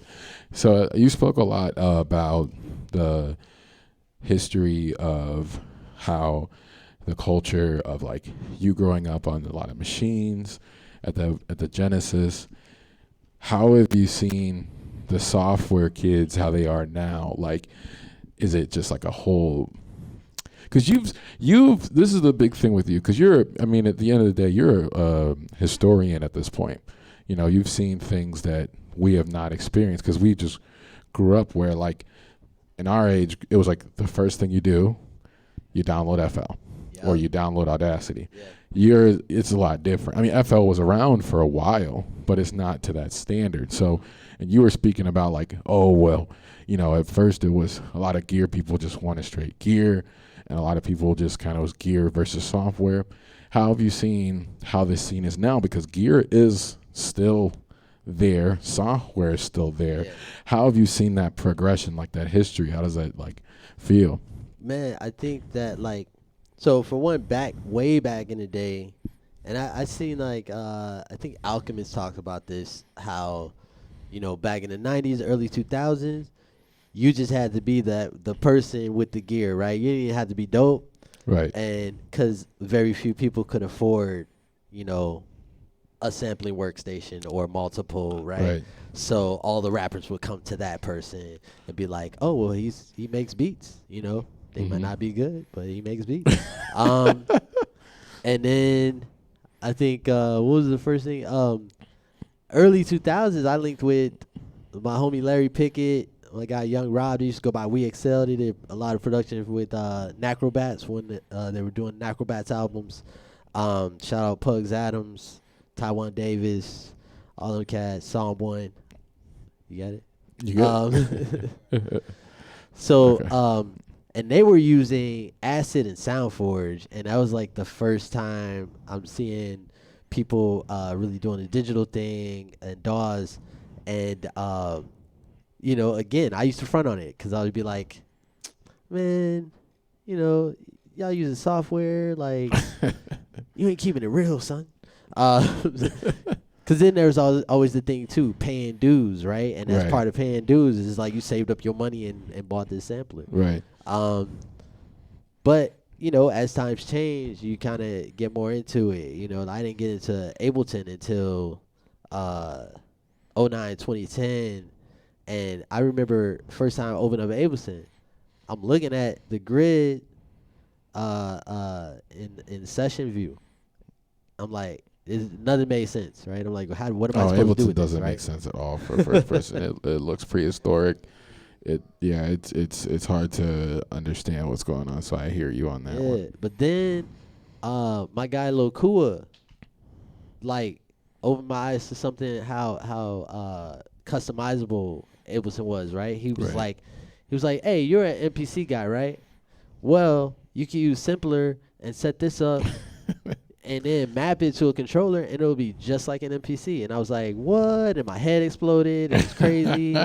C: So you spoke a lot about the history of how the culture of like you growing up on a lot of machines at the Genesis. How have you seen the software kids, how they are now? Like, is it just like a whole? Because you've this is the big thing with you. Because at the end of the day, you're a historian at this point. You've seen things that we have not experienced because we just grew up where, like, in our age, it was like the first thing you do, you download FL or you download Audacity. Yeah. It's a lot different. I mean, FL was around for a while, but it's not to that standard. So, and you were speaking about like, at first it was a lot of gear people just wanted straight gear, and a lot of people just kind of was gear versus software. How have you seen how this scene is now? Because gear is still there, software is still there. Yeah. How have you seen that progression, like that history? How does that like feel?
B: Man, I think that so for one, way back in the day, and I seen I think Alchemist talked about this, how back in the 90s, early 2000s, you just had to be the person with the gear, right? You didn't have to be dope,
C: right?
B: And because very few people could afford a sampling workstation or multiple, right? So all the rappers would come to that person and be like, oh, well, he makes beats, They might not be good, but he makes beats. And then I think, what was the first thing? Early 2000s, I linked with my homie Larry Pickett, my guy Young Rob. They used to go by We Excel. They did a lot of production with Necrobats when they were doing Necrobats albums. Shout out Pugs Adams, Taiwan Davis, all them cats, Psalm 1. You got it?
C: You got it.
B: So, and they were using Acid and SoundForge, and that was like the first time I'm seeing people really doing the digital thing and DAWs. And you know, again, I used to front on it because I would be like, man, you know, y'all using software, like you ain't keeping it real, son. Because then there's always the thing too, paying dues, right? And that's part of paying dues is like you saved up your money and bought this sampler,
C: right?
B: But you know, as times change, you kind of get more into it. You know, I didn't get into Ableton until 09, 2010, and I remember first time I opened up Ableton, I'm looking at the grid in session view. I'm like, nothing made sense, right? I'm like, what am I supposed to do with
C: Ableton doesn't
B: this,
C: make sense at all for first person. It looks prehistoric. It's hard to understand what's going on. So I hear you on that one.
B: But then my guy Lil Kua, like, opened my eyes to something how customizable Ableton was, right? He was like, hey, you're an MPC guy, right? Well, you can use Simpler and set this up and then map it to a controller, and it'll be just like an MPC. And I was like, what? And my head exploded. It was crazy.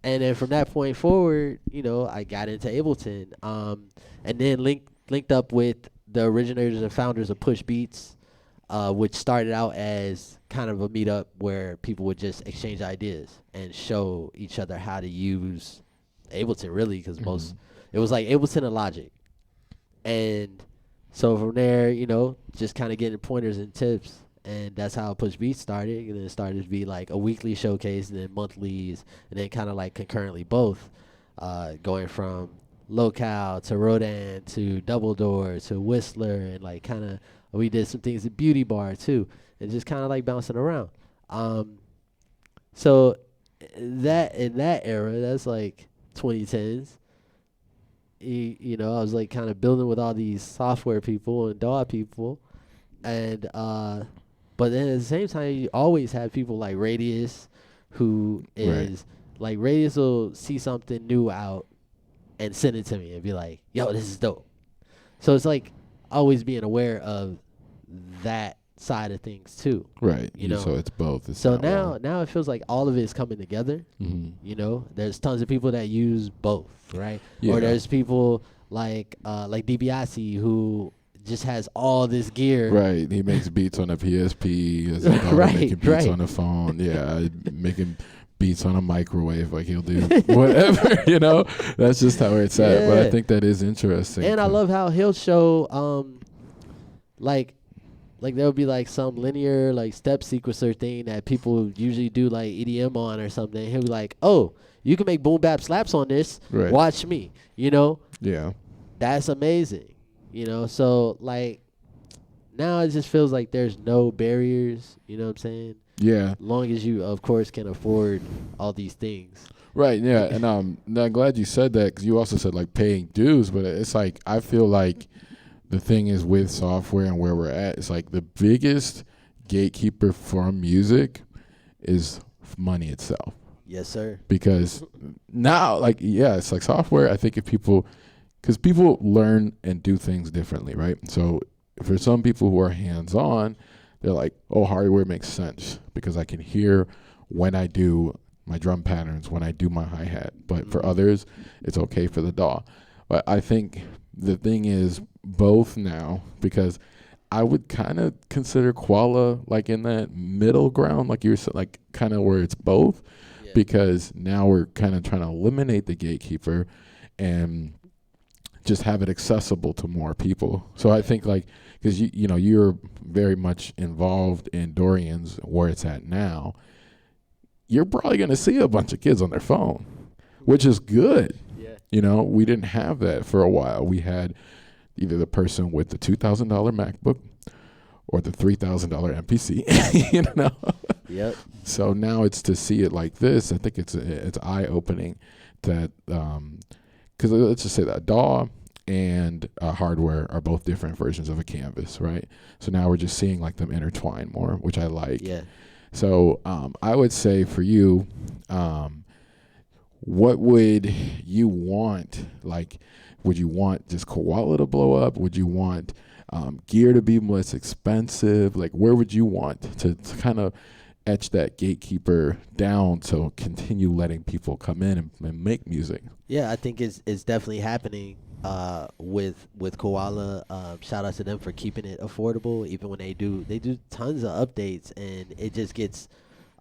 B: And then from that point forward, you know, I got into Ableton, and then linked up with the originators and founders of Push Beats, which started out as kind of a meetup where people would just exchange ideas and show each other how to use Ableton, really, because it was like Ableton and Logic. And so from there, you know, just kind of getting pointers and tips. And that's how Push Beats started. And then it started to be like a weekly showcase and then monthlies, and then kind of like concurrently both, going from Locale to Rodan to Double Door to Whistler, and like kind of we did some things at Beauty Bar too, and just kind of like bouncing around. So that in that era, that's like 2010s. You know, I was like kind of building with all these software people and DAW people, and but then at the same time, you always have people like Radius, who is like, Radius will see something new out and send it to me and be like, yo, this is dope. So it's like always being aware of that side of things too.
C: Right.
B: You know,
C: so it's both.
B: So now it feels like all of it is coming together. You know, there's tons of people that use both, right?
C: Yeah.
B: Or there's people like DiBiase who just has all this gear.
C: Right. He makes beats on a PSP. His daughter making beats on the phone. Yeah. Making beats on a microwave. Like, he'll do whatever, you know. That's just how it's at. But I think that is interesting.
B: And I love how he'll show like there'll be like some linear like step sequencer thing that people usually do like EDM on or something. He'll be like, oh, you can make boom bap slaps on this.
C: Right.
B: Watch me. You know?
C: Yeah.
B: That's amazing. You know, so like now it just feels like there's no barriers, you know what I'm saying?
C: Yeah.
B: Long as you, of course, can afford all these things.
C: Right, yeah. And I'm glad you said that, because you also said like paying dues, but it's like I feel like the thing is with software and where we're at, it's like the biggest gatekeeper from music is money itself.
B: Yes, sir.
C: Because now, like, yeah, it's like software. I think if people, because people learn and do things differently, right? So for some people who are hands-on, they're like, oh, hardware makes sense because I can hear when I do my drum patterns, when I do my hi-hat. But for others, it's okay for the DAW. But I think the thing is both now, because I would kind of consider Koala like in that middle ground, like you're like kind of where it's both, because now we're kind of trying to eliminate the gatekeeper and just have it accessible to more people. So I think like, because you know, you're very much involved in Dorian's where it's at now, you're probably going to see a bunch of kids on their phone, which is good.
B: Yeah.
C: You know, we didn't have that for a while. We had either the person with the $2,000 MacBook or the $3,000 MPC, you know?
B: Yep.
C: So now it's to see it like this. I think it's eye-opening that, because let's just say that DAW and hardware are both different versions of a canvas, right? So now we're just seeing like them intertwine more, which I like.
B: Yeah.
C: So I would say for you, what would you want? Like, would you want just Koala to blow up? Would you want gear to be less expensive? Like, where would you want to kind of etch that gatekeeper down to continue letting people come in and make music?
B: Yeah, I think it's definitely happening with Koala. Shout out to them for keeping it affordable, even when they do tons of updates, and it just gets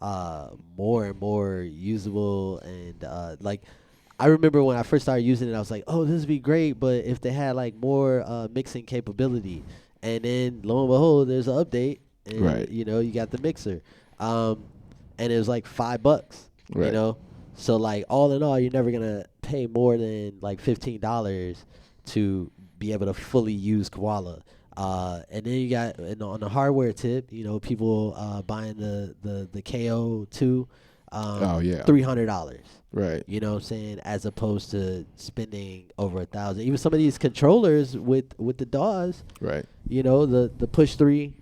B: more and more usable. And like, I remember when I first started using it, I was like, oh, this would be great, but if they had like more mixing capability. And then lo and behold, there's an update, and
C: Right.
B: you know, you got the mixer, and it was like $5, you
C: Right.
B: know. So like, all in all, you're never gonna pay more than like $15 to be able to fully use Koala. And then you got, and on the hardware tip, you know, people buying the KO2,
C: Oh, yeah.
B: $300.
C: Right.
B: You know what I'm saying? As opposed to spending over $1,000. Even some of these controllers with the DAWs,
C: Right.
B: you know, the push 3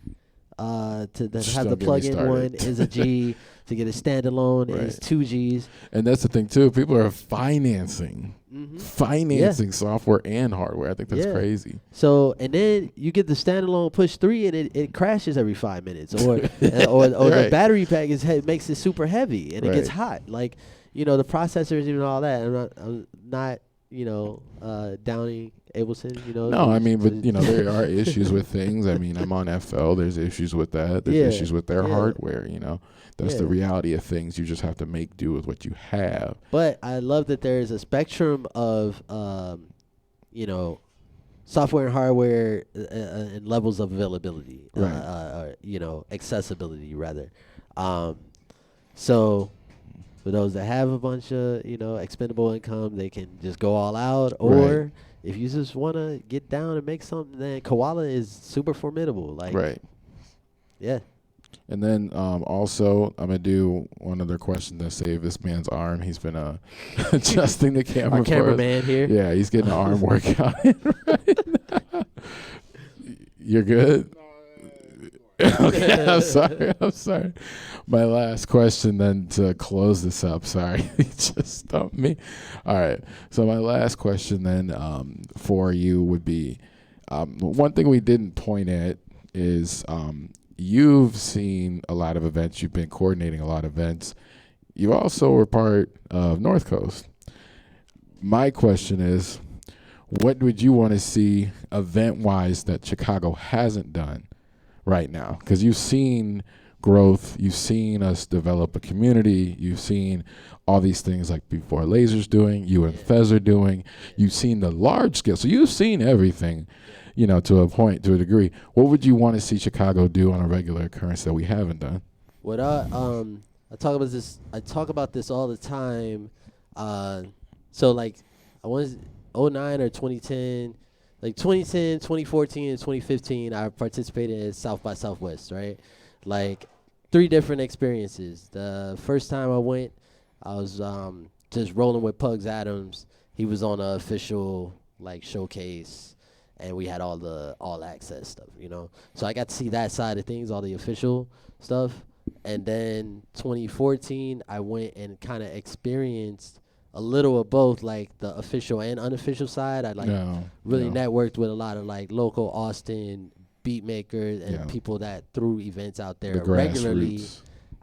B: to
C: Just
B: have the
C: don't get me
B: plug-in
C: started.
B: one is a G. To get a standalone is
C: Right.
B: 2 Gs.
C: And that's the thing too. People are financing software and hardware. I think that's
B: Yeah.
C: crazy.
B: So, and then you get the standalone push 3, and it crashes every 5 minutes, or or the
C: Right.
B: battery pack makes it super heavy, and it gets
C: Right.
B: hot. Like, you know, the processors and all that. I'm not you know, downing Ableton. You know.
C: No, I mean, but you know, there are issues with things. I mean, I'm on FL. There's issues with that. There's issues with their hardware. You know, that's the reality of things. You just have to make do with what you have.
B: But I love that there is a spectrum of, you know, software and hardware and levels of availability.
C: Right.
B: You know, accessibility rather. So for those that have a bunch of, you know, expendable income, they can just go all out. Or
C: Right.
B: if you just want to get down and make something, then Koala is super formidable. Like,
C: Right.
B: Yeah.
C: And then also, I'm going to do one other question to save this man's arm. He's been adjusting the camera.
B: Our cameraman here.
C: Yeah, he's getting an arm workout right now. You're good? Okay, I'm sorry. My last question then to close this up. Sorry, he just stumped me. All right. So my last question then for you would be, one thing we didn't point at is you've seen a lot of events. You've been coordinating a lot of events. You also were part of North Coast. My question is, what would you want to see event-wise that Chicago hasn't done right now? Because you've seen growth, you've seen us develop a community, you've seen all these things like Before Laser's doing, you and Fez are doing, you've seen the large scale, so you've seen everything, you know, to a point, to a degree. What would you want to see Chicago do on a regular occurrence that we haven't done?
B: What I talk about this. I talk about this all the time. So like, I was 09 or 2010, like 2010, 2014, and 2015. I participated in South by Southwest, right? Like 3 different experiences. The first time I went, I was just rolling with Pugs Adams. He was on an official like showcase, and we had all the all access stuff, you know. So I got to see that side of things, all the official stuff. And then 2014, I went and kind of experienced a little of both, like the official and unofficial side. I really networked with a lot of like local Austin beat makers and people that threw events out there regularly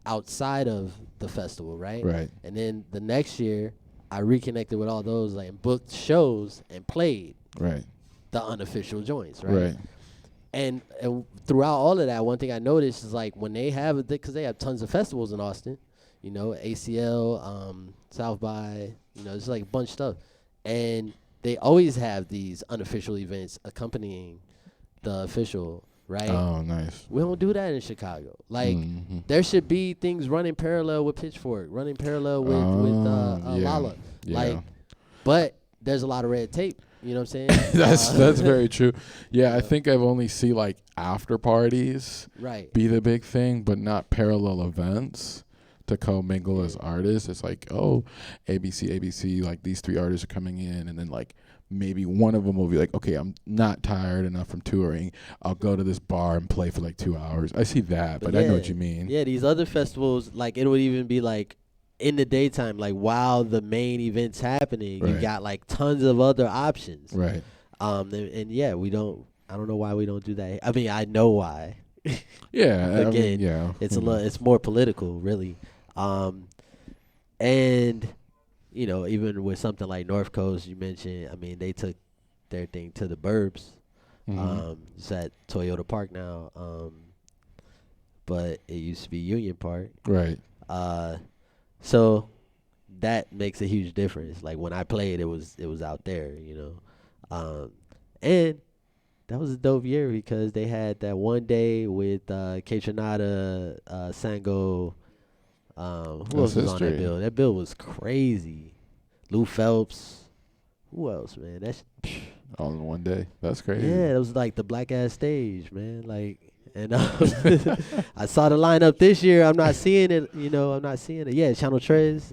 B: outside of the festival, right?
C: Right.
B: And then the next year, I reconnected with all those, like booked shows and played the unofficial joints, right? And throughout all of that, one thing I noticed is like when they have, because they have tons of festivals in Austin, you know, ACL, South by, you know, it's like a bunch of stuff. And they always have these unofficial events accompanying the official, right?
C: Oh, nice.
B: We don't do that in Chicago. Like, there should be things running parallel with Pitchfork, running parallel with Lala.
C: Yeah.
B: Like, but there's a lot of red tape. You know what I'm saying?
C: That's very true. Yeah, I think I've only see like after parties be the big thing, but not parallel events to co-mingle as artists. It's like, oh, ABC, like these 3 artists are coming in, and then like maybe one of them will be like, okay, I'm not tired enough from touring. I'll go to this bar and play for like 2 hours. I see that, but I know what you mean.
B: Yeah, these other festivals, like it would even be like in the daytime, like while the main event's happening, you
C: Right.
B: got like tons of other options.
C: Right.
B: And yeah, I don't know why we don't do that. I mean, I know why.
C: Yeah. I
B: Again,
C: mean, yeah.
B: it's it's more political, really. And you know, even with something like North Coast, you mentioned, I mean, they took their thing to the burbs.
C: Mhm.
B: It's at Toyota Park now, but it used to be Union Park.
C: Right.
B: So that makes a huge difference. Like when I played, it was out there, you know. And that was a dope year because they had that one day with K Tronada, Sango. Who else was on that
C: history.
B: bill? That bill was crazy. Lou Phelps. Who else, man? That's
C: All in one day. That's crazy.
B: yeah. It was like the black ass stage, man. Like, and I saw the lineup this year. I'm not seeing it. You know, I'm not seeing it. Yeah, Channel Tres.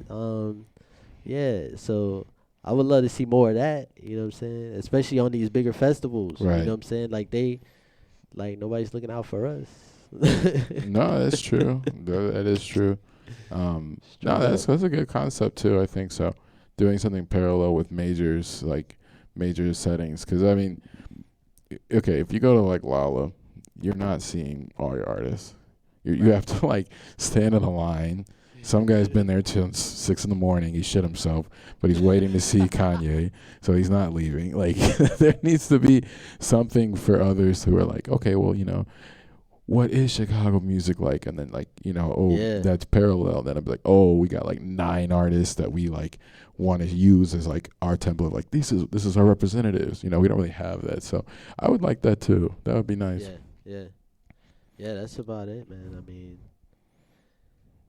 B: Yeah. So I would love to see more of that. You know what I'm saying? Especially on these bigger festivals.
C: Right.
B: You know what I'm saying? Like nobody's looking out for us.
C: No, that's true. That is true. No, that's a good concept too. I think so. Doing something parallel with major settings, because I mean, okay, if you go to like Lala, you're not seeing all your artists. You have to like stand in a line. Some guy's been there till 6 a.m. He shit himself, but he's waiting to see Kanye, so he's not leaving. Like there needs to be something for others who are like, okay, well, you know, what is Chicago music like? And then like, you know, that's parallel. Then I'd be like, oh, we got like 9 artists that we like want to use as like our template. Like this is our representatives. You know, we don't really have that. So I would like that too. That would be nice.
B: Yeah. That's about it, man. I mean,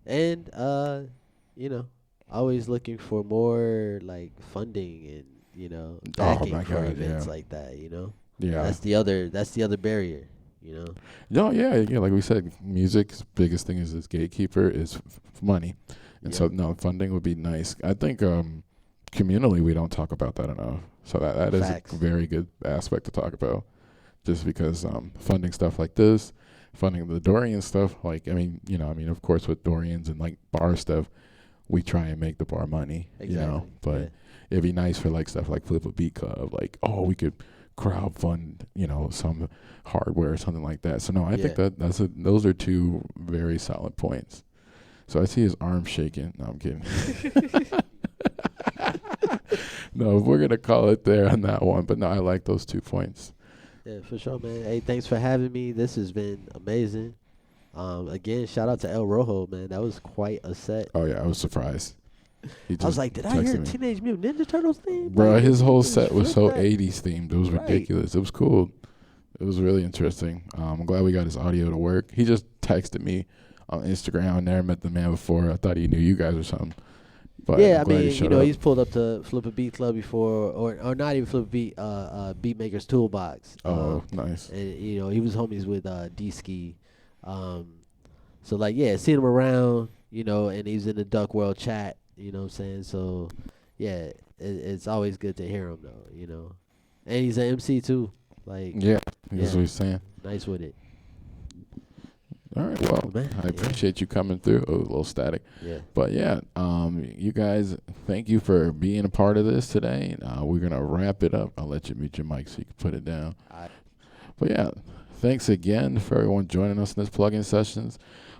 B: and you know, always looking for more like funding and you know backing
C: my
B: for
C: God,
B: events
C: yeah.
B: like that. You know,
C: Yeah.
B: That's the other barrier. You know.
C: No, yeah, like we said, music's biggest thing is its gatekeeper is money, and so no, funding would be nice. I think communally we don't talk about that enough, so that is
B: Facts.
C: a very good aspect to talk about. Just because funding stuff like this, funding the Dorian stuff, like I mean, of course with Dorians and like bar stuff, we try and make the bar money, you know.
B: Exactly,
C: But
B: yeah.
C: it'd be nice for like stuff like Flip a Beat Club, like we could crowd fund, some hardware or something like that. So no, I think those are 2 very solid points. So I see his arm shaking. No, I'm kidding. No, we're gonna call it there on that one. But no, I like those 2 points.
B: Yeah, for sure, man. Hey, thanks for having me. This has been amazing. Again, shout out to El Rojo, man. That was quite a set.
C: Oh yeah, I was surprised. He
B: I was
C: just
B: like, did I hear
C: texted
B: a
C: me.
B: Teenage Mutant Ninja Turtles theme?
C: Bro,
B: Like,
C: his whole
B: it
C: set was so
B: flipped that.
C: 80s themed. It was
B: Right.
C: ridiculous. It was cool. It was really interesting. I'm glad we got his audio to work. He just texted me on Instagram. I never met the man before. I thought he knew you guys or something. But
B: Yeah, I
C: I'm glad he
B: mean,
C: showed up.
B: he's pulled up to Flip a Beat Club before, or not even Flip a Beat, Beatmaker's Toolbox.
C: Oh, nice.
B: And he was homies with D-Ski. So like, yeah, seen him around, and he's in the Duck World chat. You know what I'm saying? So, yeah, it's always good to hear him though. And he's an MC too. Like,
C: Yeah, that's what he's saying.
B: Nice with it.
C: All right, well, I appreciate you coming through. Oh, a little static.
B: Yeah.
C: But yeah, you guys, thank you for being a part of this today. We're going to wrap it up. I'll let you mute your mic so you can put it down. But yeah, thanks again for everyone joining us in this plug-in sessions.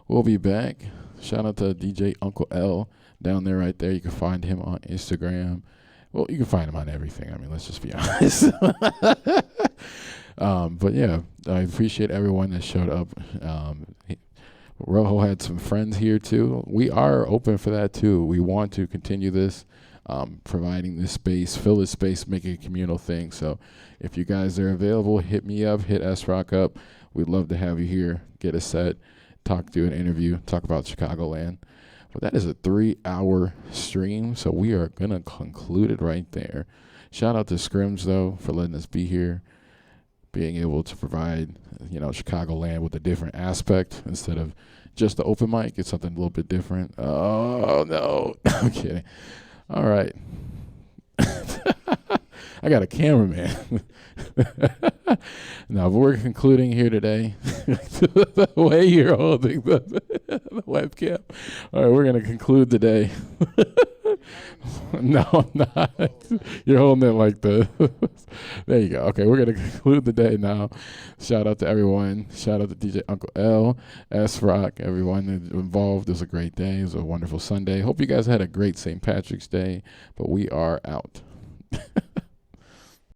C: We'll be back. Shout out to DJ Uncle L down there right there. You can find him on Instagram. Well, you can find him on everything. I mean, let's just be honest. But yeah, I appreciate everyone that showed up. Rojo had some friends here too. We are open for that too. We want to continue this, providing this space, fill this space, make it a communal thing. So if you guys are available, hit me up, hit S-Rock up. We'd love to have you here, get a set, do an interview, talk about Chicagoland. But that is a 3-hour stream, so we are going to conclude it right there. Shout out to Scrims, though, for letting us be here, being able to provide, Chicagoland with a different aspect instead of just the open mic. It's something a little bit different. Oh, no. I'm kidding. All right. I got a cameraman. No, but we're concluding here today. The way you're holding the webcam. All right, we're going to conclude today. No, I'm not. You're holding it like the... There you go. Okay, we're going to conclude the day now. Shout out to everyone. Shout out to DJ Uncle L, S-Rock, everyone involved. It was a great day. It was a wonderful Sunday. Hope you guys had a great St. Patrick's Day, but we are out.